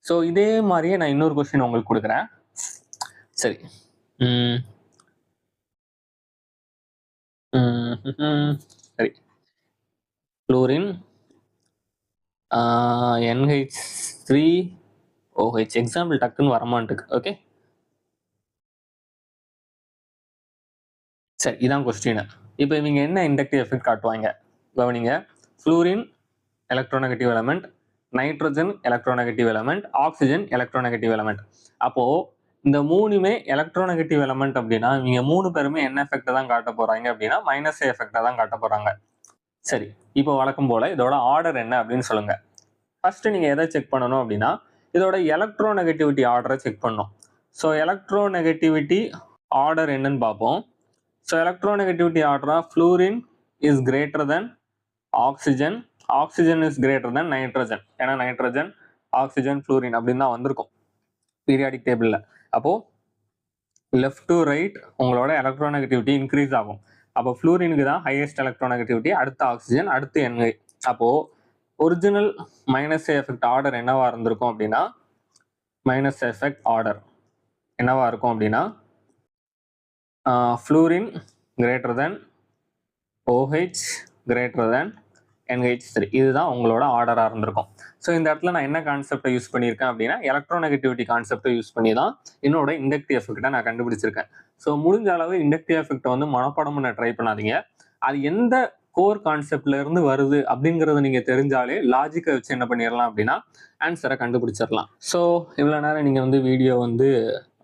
ஸோ இதே மாதிரியே நான் இன்னொரு கொஸ்டின் உங்களுக்கு கொடுக்குறேன். சரி, சரி. ஃப்ளூரின் NH3OH எக்ஸாம்பிள் டக்குன்னு வரமாட்டுக்கு. ஓகே, சரி, இதான் கொஸ்டின். இப்போ இவங்க என்ன இண்டக்டிவ் எஃபெக்ட் காட்டுவாங்க கவனிங்க. Fluorine electronegative element, nitrogen electronegative element, oxygen electronegative element. அப்போ இந்த மூணுமே எலக்ட்ரோநெகட்டிவ் எலமெண்ட் அப்படின்னா இவங்க மூணு பேருமே என்ன எஃபெக்ட் தான் காட்ட போறாங்க அப்படின்னா -A எஃபெக்டை தான் காட்ட போறாங்க. சரி, இப்போ வழக்கம் போல இதோட ஆர்டர் என்ன அப்படின்னு சொல்லுங்க. ஃபர்ஸ்ட் நீங்க எதை செக் பண்ணணும் அப்படின்னா இதோட எலக்ட்ரோநெகட்டிவிட்டி ஆர்டரை செக் பண்ணணும். ஸோ எலக்ட்ரோநெகட்டிவிட்டி ஆர்டர் என்னன்னு பார்ப்போம். ஸோ எலக்ட்ரோநெகட்டிவிட்டி ஆர்டரா fluorine is greater than oxygen, oxygen is greater than nitrogen. ஏன்னா நைட்ரஜன், ஆக்சிஜன், ஃப்ளூரின் அப்படின்னு தான் வந்திருக்கும் பீரியாடிக் டேபிள்ல. அப்போ லெஃப்ட் டு ரைட் உங்களோட எலக்ட்ரோநெகட்டிவிட்டி இன்க்ரீஸ் ஆகும். அப்போ ஃப்ளூரினுக்கு தான் ஹையஸ்ட் எலக்ட்ரோநெகட்டிவிட்டி, அடுத்து ஆக்சிஜன், அடுத்து NA. அப்போ ஒரிஜினல் -A எஃபெக்ட் ஆர்டர் என்னவா இருந்திருக்கும் அப்படின்னா -A எஃபெக்ட் ஆர்டர் என்னவா இருக்கும் அப்படின்னா fluorine greater than OH greater than NH3. இதுதான் உங்களோட ஆர்டராக இருந்திருக்கும். ஸோ இந்த இடத்துல நான் என்ன கான்செப்டை யூஸ் பண்ணியிருக்கேன் அப்படின்னா எலக்ட்ரோநெகட்டிவிட்டி கான்செப்டை யூஸ் பண்ணி தான் என்னோட இண்டக்டிவ் எஃபெக்டை நான் கண்டுபிடிச்சிருக்கேன். ஸோ முடிஞ்ச அளவு இண்டக்டிவ் எஃபெக்டை வந்து மனப்பாடம் பண்ண ட்ரை பண்ணாதீங்க. அது எந்த கோர் கான்செப்ட்ல இருந்து வருது அப்படிங்கறத நீங்க தெரிஞ்சாலே லாஜிக்கை வச்சு என்ன பண்ணிடலாம் அப்படின்னா ஆன்சரை கண்டுபிடிச்சிடலாம். ஸோ இவ்வளோ நேரம் நீங்க வந்து வீடியோ வந்து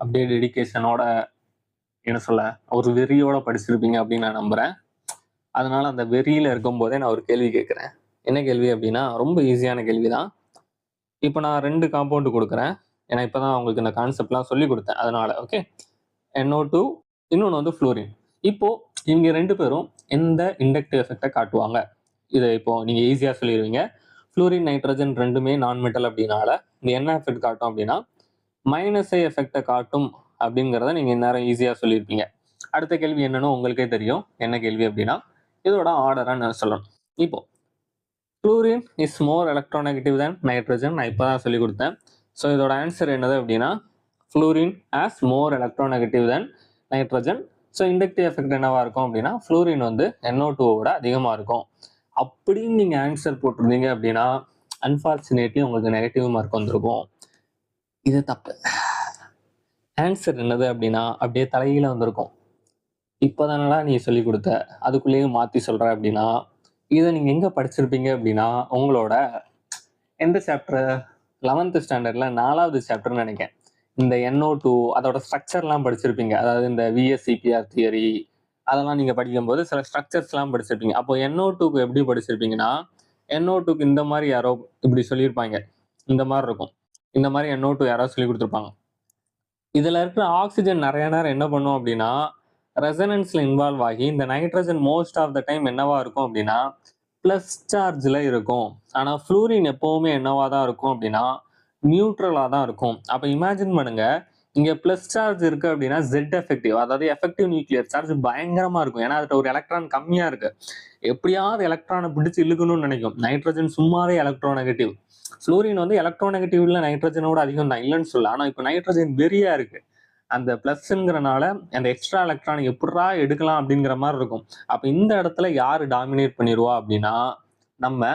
அப்படியே டெடிகேஷனோட என்ன சொல்ல ஒரு வெறியோட படிச்சிருப்பீங்க அப்படின்னு நான் நம்புறேன். அதனால அந்த வெறியில இருக்கும் போதே நான் ஒரு கேள்வி கேட்குறேன். என்ன கேள்வி அப்படின்னா ரொம்ப ஈஸியான கேள்வி தான். இப்போ நான் 2 காம்பவுண்டு கொடுக்குறேன். ஏன்னா இப்போதான் உங்களுக்கு இந்த கான்செப்ட்லாம் சொல்லி கொடுத்தேன். அதனால ஓகே, NO2 இன்னொன்று வந்து ஃப்ளூரின். இப்போ இவங்க 2 பேரும் எந்த இண்டக்டிவ் எஃபெக்டை காட்டுவாங்க? இதை இப்போ நீங்க ஈஸியா சொல்லிடுவீங்க. ஃப்ளூரின், நைட்ரஜன் ரெண்டுமே நான் மெட்டல் அப்படின்னால இந்த என்ன எஃபெக்ட் காட்டும் அப்படின்னா -A எஃபெக்டை காட்டும் அப்படிங்கிறத நீங்க இந்நேரம் ஈஸியா சொல்லியிருப்பீங்க. அடுத்த கேள்வி என்னன்னு உங்களுக்கே தெரியும். என்ன கேள்வி அப்படின்னா இதோட ஆர்டரா நான் சொல்லணும். இப்போ fluorine is more electronegative than nitrogen நான் இப்போதான் சொல்லி கொடுத்தேன். ஸோ இதோட ஆன்சர் என்னது அப்படின்னா ஃப்ளூரின் ஆஸ் மோர் எலக்ட்ரோநெகட்டிவ் தேன் நைட்ரஜன். ஸோ இண்டக்டிவ் எஃபெக்ட் என்னவா இருக்கும் அப்படின்னா ஃப்ளூரின் வந்து NO2-ஓட அதிகமாக இருக்கும். அப்படின்னு நீங்கள் ஆன்சர் போட்டிருந்தீங்க அப்படின்னா அன்ஃபார்ச்சுனேட்லி உங்களுக்கு நெகட்டிவ் மார்க் வந்திருக்கும். இது தப்பு. ஆன்சர் என்னது அப்படின்னா அப்படியே தலையில வந்திருக்கும். இப்போதானடா நீ சொல்லி கொடுத்த அதுக்குள்ளேயும் மாற்றி சொல்கிற அப்படின்னா இதை நீங்கள் எங்கே படிச்சிருப்பீங்க அப்படின்னா உங்களோட எந்த சாப்டர் 11th ஸ்டாண்டர்டில் 4வது சாப்டர்னு நினைக்கிறேன். இந்த NO2 அதோட ஸ்ட்ரக்சர்லாம் படிச்சிருப்பீங்க. அதாவது இந்த VSEPR தியரி அதெல்லாம் நீங்கள் படிக்கும்போது சில ஸ்ட்ரக்சர்ஸ்லாம் படிச்சிருப்பீங்க. அப்போ NO2க்கு எப்படி படிச்சிருப்பீங்கன்னா NO2க்கு இந்த மாதிரி யாரோ இப்படி சொல்லியிருப்பாங்க. இந்த மாதிரி இருக்கும். இந்த மாதிரி NO2 யாரோ சொல்லி கொடுத்துருப்பாங்க. இதில் இருக்கிற ஆக்சிஜன் நிறைய நேரம் என்ன பண்ணும் அப்படின்னா ரெசனன்ஸ்ல இன்வால்வ் ஆகி இந்த nitrogen most of the time என்னவா இருக்கும் அப்படின்னா பிளஸ் சார்ஜ்ல இருக்கும். ஆனா ஃப்ளூரின் எப்பவுமே என்னவா தான் இருக்கும் அப்படின்னா நியூட்ரலா தான் இருக்கும். அப்ப இமேஜின் பண்ணுங்க, இங்க பிளஸ் சார்ஜ் இருக்கு அப்படின்னா Z எஃபெக்டிவ், அதாவது எஃபெக்டிவ் நியூக்ளியர் சார்ஜ் பயங்கரமா இருக்கும். ஏன்னா அதுல ஒரு எலக்ட்ரான் கம்மியா இருக்கு. எப்படியாவது எலக்ட்ரானை பிடிச்சு இழுக்கணும்னு நினைக்கும். நைட்ரஜன் சும்மாவே எலக்ட்ரோநெகட்டிவ். ஃப்ளூரின் வந்து எலக்ட்ரோநெகட்டிவ்ல நைட்ரஜனோட அதிகம் தான், இல்லைன்னு சொல்ல. ஆனா இப்போ நைட்ரஜன் வெறியா இருக்கு. அந்த பிளஸ்ங்கிறனால அந்த எக்ஸ்ட்ரா எலக்ட்ரான் எப்படா எடுக்கலாம் அப்படிங்கிற மாதிரி இருக்கும். அப்ப இந்த இடத்துல யாரு டாமினேட் பண்ணிடுவா அப்படின்னா நம்ம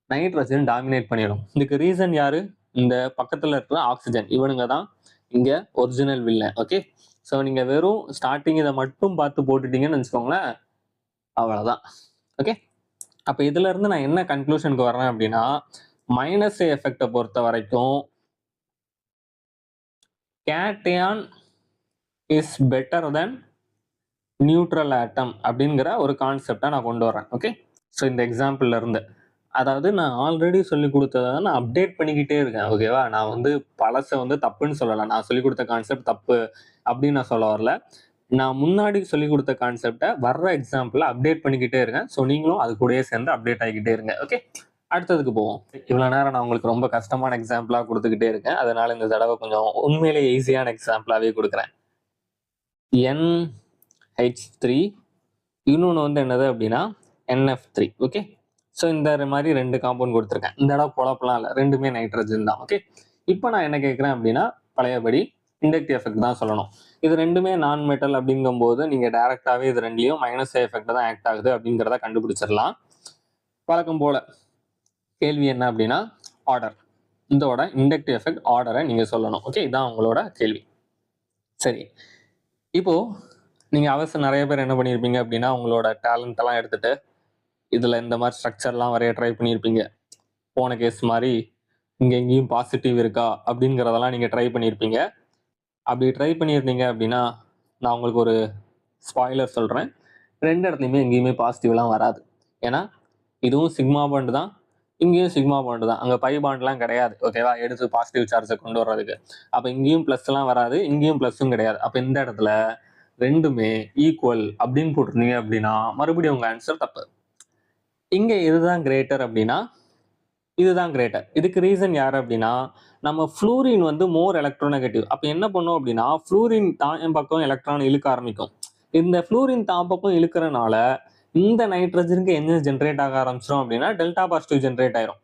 நைட்ரஜன் டாமினேட் பண்ணிடும். இதுக்கு ரீசன் யாரு? இந்த பக்கத்துல இருக்கிற ஆக்சிஜன். இவனுங்க தான் இங்க ஒரிஜினல் வில்லன். ஓகே, ஸோ நீங்க வெறும் ஸ்டார்டிங் இதை மட்டும் பார்த்து போட்டுட்டீங்கன்னு வச்சுக்கோங்களேன், அவ்வளவுதான். ஓகே, அப்ப இதுல இருந்து நான் என்ன கன்க்ளூஷனுக்கு வர்றேன் அப்படின்னா, மைனஸ் எஃபெக்டை பொறுத்த வரைக்கும் cation is better than neutral atom அப்படிங்கிற ஒரு கான்செப்டை நான் கொண்டு வரேன். ஓகே, ஸோ இந்த எக்ஸாம்பிள்ல இருந்து, அதாவது நான் ஆல்ரெடி சொல்லி கொடுத்ததை நான் அப்டேட் பண்ணிக்கிட்டே இருக்கேன். ஓகேவா, நான் வந்து பழசை வந்து தப்புன்னு சொல்லலை, நான் சொல்லி கொடுத்த கான்செப்ட் தப்பு அப்படின்னு நான் சொல்ல வரல. நான் முன்னாடி சொல்லி கொடுத்த கான்செப்டை வர்ற எக்ஸாம்பிள் அப்டேட் பண்ணிக்கிட்டே இருக்கேன். ஸோ நீங்களும் அது கூடயே சேர்ந்து அப்டேட் ஆகிக்கிட்டே இருங்க. ஓகே, அடுத்ததுக்கு போவோம். இவ்வளோ நேரம் நான் உங்களுக்கு ரொம்ப கஷ்டமான எக்ஸாம்பிளாக கொடுத்துக்கிட்டே இருக்கேன், அதனால இந்த தடவை கொஞ்சம் உண்மையிலே ஈஸியான எக்ஸாம்பிளாகவே கொடுக்குறேன். NH3, இன்னொன்று வந்து என்னது அப்படின்னா NF3. ஓகே, ஸோ இந்த மாதிரி 2 காம்பவுண்ட் கொடுத்துருக்கேன். இந்த இடம் குழப்பலாம் இல்லை, ரெண்டுமே நைட்ரஜன் தான். ஓகே, இப்போ நான் என்ன கேட்குறேன் அப்படின்னா பழையபடி இண்டக்டிவ் எஃபெக்ட் தான் சொல்லணும். இது ரெண்டுமே நான் மெட்டல் அப்படிங்கும்போது நீங்கள் டைரக்டாகவே இது ரெண்டுலையும் மைனஸ் எஃபெக்ட் தான் ஆக்ட் ஆகுது அப்படிங்கிறத கண்டுபிடிச்சிடலாம். வழக்கம் போல கேள்வி என்ன அப்படின்னா ஆர்டர், இதோட இண்டக்டிவ் எஃபெக்ட் ஆர்டரை நீங்கள் சொல்லணும். ஓகே, இதான் உங்களோட கேள்வி. சரி, இப்போ நீங்கள் அவசியம் நிறைய பேர் என்ன பண்ணியிருப்பீங்க அப்படின்னா உங்களோட டேலண்ட் எல்லாம் எடுத்துட்டு இதில் இந்த மாதிரி ஸ்ட்ரக்சர்லாம் வரைய ட்ரை பண்ணியிருப்பீங்க. போன கேஸ் மாதிரி இங்கே எங்கேயும் பாசிட்டிவ் இருக்கா அப்படிங்கிறதெல்லாம் நீங்கள் ட்ரை பண்ணியிருப்பீங்க. அப்படி ட்ரை பண்ணியிருந்தீங்க அப்படின்னா நான் உங்களுக்கு ஒரு ஸ்பாய்லர் சொல்கிறேன், 2 இடத்துலையுமே எங்கேயுமே பாசிட்டிவ்லாம் வராது. ஏன்னா இதுவும் சிக்மா பாண்டு தான், இங்கேயும் சிக்மா பாண்டு தான், அங்கே பை பாண்ட்லாம் கிடையாது. ஓகேவா, எடுத்து பாசிட்டிவ் சார்ஜை கொண்டு வர்றதுக்கு. அப்போ இங்கேயும் ப்ளஸ்லாம் வராது, இங்கேயும் ப்ளஸ்ஸும் கிடையாது. அப்போ இந்த இடத்துல ரெண்டுமே ஈக்குவல் அப்படின்னு போட்டிருந்தீங்க அப்படின்னா மறுபடியும் உங்கள் ஆன்சர் தப்பு. இங்கே இதுதான் கிரேட்டர் அப்படின்னா இதுதான் கிரேட்டர். இதுக்கு ரீசன் யார் அப்படின்னா நம்ம ஃப்ளூரின் வந்து மோர் எலக்ட்ரோநெகட்டிவ். அப்போ என்ன பண்ணும் அப்படின்னா ஃப்ளூரின் தான் பக்கம் எலக்ட்ரான் இழுக்க ஆரம்பிக்கும். இந்த ஃப்ளூரின் தான் பக்கம் இழுக்கிறனால இந்த நைட்ரஜனுக்கு என்ன ஜென்ரேட் ஆக ஆரம்பிச்சிடும் அப்படின்னா டெல்டா பாசிட்டிவ் ஜென்ரேட் ஆயிரும்.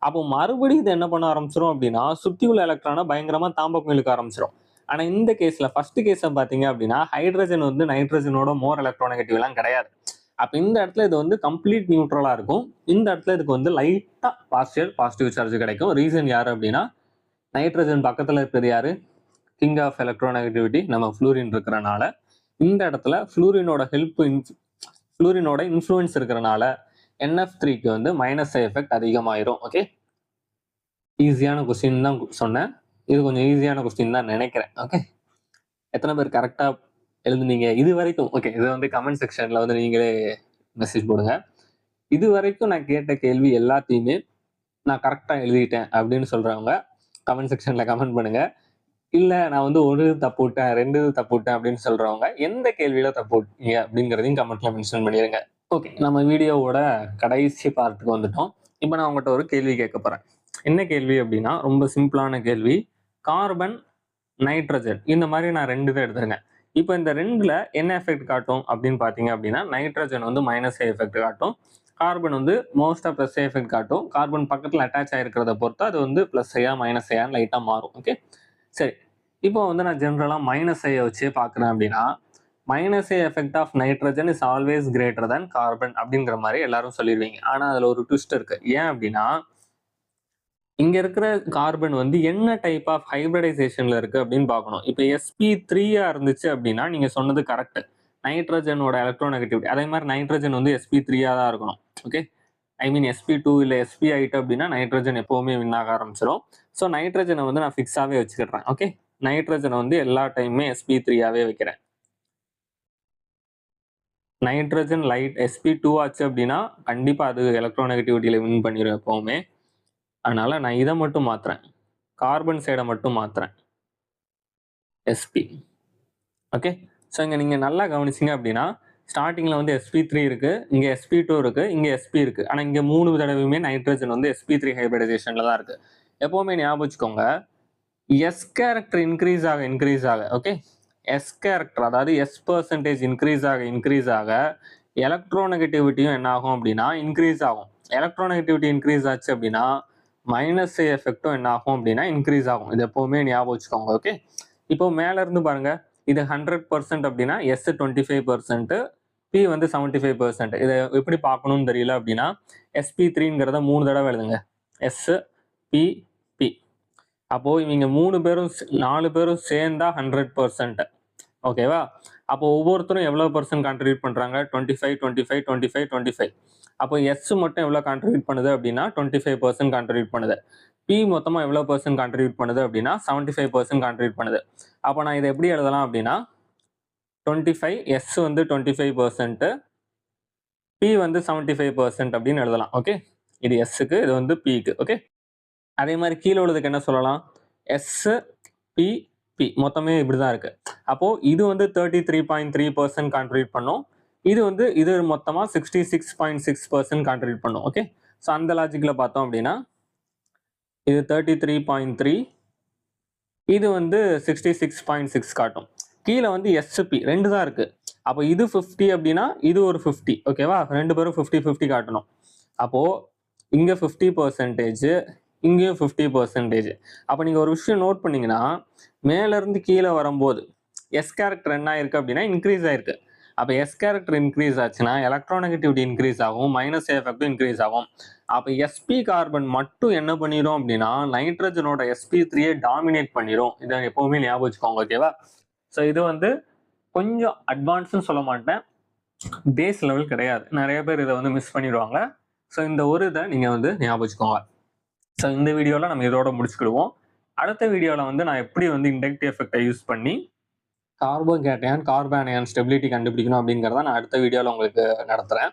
அப்போ மறுபடியும் இது என்ன பண்ண ஆரம்பிச்சிடும் அப்படின்னா சுற்றி உள்ள எலக்ட்ரானை பயங்கரமாக தான் பக்கம் இழுக்க ஆரம்பிச்சிடும். ஆனால் இந்த கேஸில் ஃபர்ஸ்ட் கேஸை பார்த்தீங்க அப்படின்னா ஹைட்ரஜன் வந்து நைட்ரஜனோட மோர் எலக்ட்ரோநெகட்டிவ் எல்லாம் கிடையாது. அப்போ இந்த இடத்துல இது வந்து கம்ப்ளீட் நியூட்ரலாக இருக்கும். இந்த இடத்துல இதுக்கு வந்து லைட்டாக பாசிட்டிவ் சார்ஜ் கிடைக்கும். ரீசன் யார் அப்படின்னா நைட்ரஜன் பக்கத்தில் இருக்கிறது யாரு? கிங் ஆஃப் எலக்ட்ரோநெகட்டிவிட்டி நம்ம ஃப்ளூரின் இருக்கிறனால இந்த இடத்துல ஃப்ளூரினோட இன்ஃப்ளூயன்ஸ் இருக்கிறனால NF3க்கு வந்து மைனஸ் எஃபெக்ட் அதிகமாயிரும். ஓகே, ஈஸியான கொஸ்டின் தான் சொன்னேன், இது கொஞ்சம் ஈஸியான கொஸ்டின் தான் நினைக்கிறேன். ஓகே, எத்தனை பேர் கரெக்டாக எழுதுனீங்க இது வரைக்கும்? ஓகே, இதை வந்து கமெண்ட் செக்ஷனில் வந்து நீங்களே மெசேஜ் போடுங்க. இது வரைக்கும் நான் கேட்ட கேள்வி எல்லாத்தையுமே நான் கரெக்டாக எழுதிட்டேன் அப்படின்னு சொல்கிறவங்க கமெண்ட் செக்ஷனில் கமெண்ட் பண்ணுங்க. இல்லை நான் வந்து ஒரு தப்பு விட்டேன் 2 தப்பு விட்டேன் அப்படின்னு சொல்கிறவங்க எந்த கேள்வியில் தப்பு விட்டீங்க அப்படிங்கிறதையும் கமெண்ட்டில் மென்ஷன் பண்ணிடுங்க. ஓகே, நம்ம வீடியோவோட கடைசி பார்ட்டுக்கு வந்துட்டோம். இப்போ நான் உங்கள்கிட்ட ஒரு கேள்வி கேட்க போகிறேன். என்ன கேள்வி அப்படின்னா ரொம்ப சிம்பிளான கேள்வி. கார்பன், நைட்ரஜன் இந்த மாதிரி நான் 2 இதை எடுத்துருங்க. இப்போ இந்த 2ல் என்ன எஃபெக்ட் காட்டும் அப்படின்னு பார்த்தீங்க அப்படின்னா நைட்ரஜன் வந்து மைனஸ் எஃபெக்ட் காட்டும், கார்பன் வந்து மோஸ்ட்டாக ப்ளஸ் எஃபெக்ட் காட்டும். கார்பன் பக்கத்தில் அட்டாச் ஆகிருக்கிறத பொறுத்து அது வந்து ப்ளஸ் ஐயா மைனஸ் ஐயான்னு லைட்டாக மாறும். ஓகே, சரி, இப்போ வந்து நான் ஜென்ரலாக மைனஸ் ஐயை வச்சே பார்க்குறேன் அப்படின்னா minus A effect of nitrogen is always greater than carbon அப்படிங்கிற மாதிரி எல்லாரும் சொல்லிடுவீங்க. ஆனால் அதில் ஒரு ட்விஸ்ட் இருக்கு. ஏன் அப்படின்னா இங்க இருக்கிற கார்பன் வந்து என்ன டைப் ஆஃப் ஹைபிரிடைசேஷன்ல இருக்கு அப்படின்னு பார்க்கணும். இப்போ sp3 இருந்துச்சு அப்படின்னா நீங்க சொன்னது கரெக்ட், நைட்ரஜனோட எலக்ட்ரோநெகட்டிவிட்டி அதே மாதிரி நைட்ரஜன் வந்து sp3 தான் இருக்கணும். ஓகே, ஐ மீன் sp2 இல்லை sp ஆயிட்டு அப்படின்னா நைட்ரஜன் எப்பவுமே வின் ஆக ஆரம்பிச்சிடும். ஸோ நைட்ரஜனை வந்து நான் ஃபிக்ஸாகவே வச்சுக்கிறேன். ஓகே, நைட்ரஜனை வந்து எல்லா டைமுமே sp3 வைக்கிறேன். நைட்ரஜன் லைட் sp2 ஆச்சு அப்படின்னா கண்டிப்பாக அது எலக்ட்ரோநெகட்டிவிட்டியில் வின் பண்ணிடும் எப்பவுமே. அதனால நான் இதை மட்டும் மாத்துறேன், கார்பன் சைடை மட்டும் மாத்துறேன் sp. ஓகே, ஸோ இங்கே நீங்கள் நல்லா கவனிச்சிங்க அப்படின்னா ஸ்டார்டிங்கில் வந்து sp3 இருக்கு, இங்கே sp2 இருக்கு, இங்கே sp இருக்கு. ஆனால் இங்கே 3 தடவையுமே நைட்ரஜன் வந்து sp3 ஹைபிரிடைசேஷனில் தான் இருக்கு. எப்போவுமே ஞாபகம் வச்சுக்கோங்க, s கேரக்டர் இன்க்ரீஸ் ஆக ஓகே, s கேரக்டர் அதாவது s% இன்க்ரீஸ் ஆக எலக்ட்ரோநெகட்டிவிட்டியும் என்ன ஆகும் அப்படின்னா இன்க்ரீஸ் ஆகும். எலக்ட்ரோநெகட்டிவிட்டி இன்க்ரீஸ் ஆச்சு அப்படின்னா மைனஸ் எஃபெக்டும் என்ன ஆகும் அப்படின்னா இன்க்ரீஸ் ஆகும். இது எப்போவுமே ஞாபகம் வச்சுக்கோங்க. ஓகே, இப்போ மேல இருந்து பாருங்க, இது 100% அப்படின்னா எஸ் 25%, பி வந்து 75%. இதை எப்படி பார்க்கணும்னு தெரியல அப்படின்னா SP3ங்கிறத 3 தடவை எழுதுங்க. S p p. அப்போ இவங்க 3 பேரும் 4 பேரும் சேர்ந்தா 100%. ஓகேவா? அப்போ ஒவ்வொருத்தரும் எவ்வளவு பர்சன்ட் கான்ட்ரிபியூட் பண்றாங்க? 25 25 25 25. அப்போ எஸ் மட்டும் எவ்வளவு கான்ட்ரிபியூட் பண்ணுது அப்படின்னா 25% கான்ட்ரிபியூட் பண்ணுது. பி மொத்தமா எவ்வளவு பர்சன்ட் கான்ட்ரிபியூட் பண்ணுது அப்படின்னா 75% கான்ட்ரிபியூட் பண்ணுது. அப்போ நான் இதை எப்படி எழுதலாம் அப்படின்னா 25 எஸ் வந்து 25%, பி வந்து 75% அப்படின்னு எழுதலாம். ஓகே, இது எஸ்க்கு, இது வந்து பிக்கு. ஓகே, அதே மாதிரி கீழே உள்ளதுக்கு என்ன சொல்லலாம்? எஸ் பி பி மொத்தமே இப்படிதான் இருக்கு. அப்போ இது வந்து 33.3% கான்ட்ரிபியூட் பண்ணும். இது மொத்தமா 66.6% கான்ட்ரிபியூட் பண்ணும். ஓகே, ஸோ அந்த லாஜிக்ல பார்த்தோம் அப்படின்னா இது 33.3, இது வந்து 66.6 காட்டும். கீழே வந்து எஸ்பி 2 தான் இருக்கு. அப்போ இது 50 அப்படின்னா இது ஒரு 50. ஓகேவா? 2 பேரும் 50-50 காட்டணும். அப்போ இங்க 50%, இங்கேயும் 50%. அப்போ நீங்க ஒரு விஷயம் நோட் பண்ணீங்கன்னா, மேல இருந்து கீழே வரும்போது எஸ் கேரக்டர் என்ன ஆயிருக்கு அப்படின்னா இன்க்ரீஸ் ஆயிருக்கு. அப்போ எஸ் கேரக்டர் இன்க்ரீஸ் ஆச்சுன்னா எலக்ட்ரோநெகட்டிவிட்டி இன்க்ரீஸ் ஆகும், மைனஸ் எஃபெக்டும் இன்க்ரீஸ் ஆகும். அப்போ எஸ்பி கார்பன் மட்டும் என்ன பண்ணிரும் அப்படின்னா நைட்ரஜனோட SP3 டாமினேட் பண்ணிரும். இதை எப்பவுமே ஞாபகம் வச்சுக்கோங்க. ஓகேவா? ஸோ இது வந்து கொஞ்சம் அட்வான்ஸ்னு சொல்ல மாட்டேன், பேஸ் லெவல் கிடையாது. நிறைய பேர் இதை வந்து மிஸ் பண்ணிடுவாங்க. ஸோ இந்த ஒரு இதை நீங்க வந்து ஞாபகம் வச்சுக்கோங்க. ஸோ இந்த வீடியோவில் நம்ம இதோட முடிச்சுக்கிடுவோம். அடுத்த வீடியோவில் வந்து நான் எப்படி வந்து இண்டக்டிவ் எஃபெக்டை யூஸ் பண்ணி கார்போகேட்டையான் கார்பானியான் ஸ்டெபிலிட்டி கண்டுபிடிக்கணும் அப்படிங்கிறத நான் அடுத்த வீடியோவில் உங்களுக்கு நடத்துகிறேன்.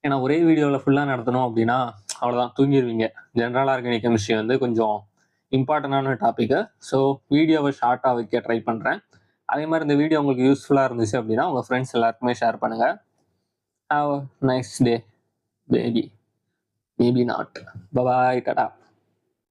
ஏன்னா ஒரே வீடியோவில் ஃபுல்லாக நடத்தணும் அப்படின்னா அவ்வளோதான், தூங்கிடுவீங்க. ஜென்ரல் ஆர்கானிக் கெமிஸ்ட்ரி வந்து கொஞ்சம் இம்பார்ட்டண்டான டாப்பிக்கு. ஸோ வீடியோவை ஷார்ட்டாக வைக்க ட்ரை பண்ணுறேன். அதே மாதிரி இந்த வீடியோ உங்களுக்கு யூஸ்ஃபுல்லாக இருந்துச்சு அப்படின்னா உங்கள் ஃப்ரெண்ட்ஸ் எல்லாருக்குமே ஷேர் பண்ணுங்கள். Have a nice day baby. Maybe not. Bye, Tata.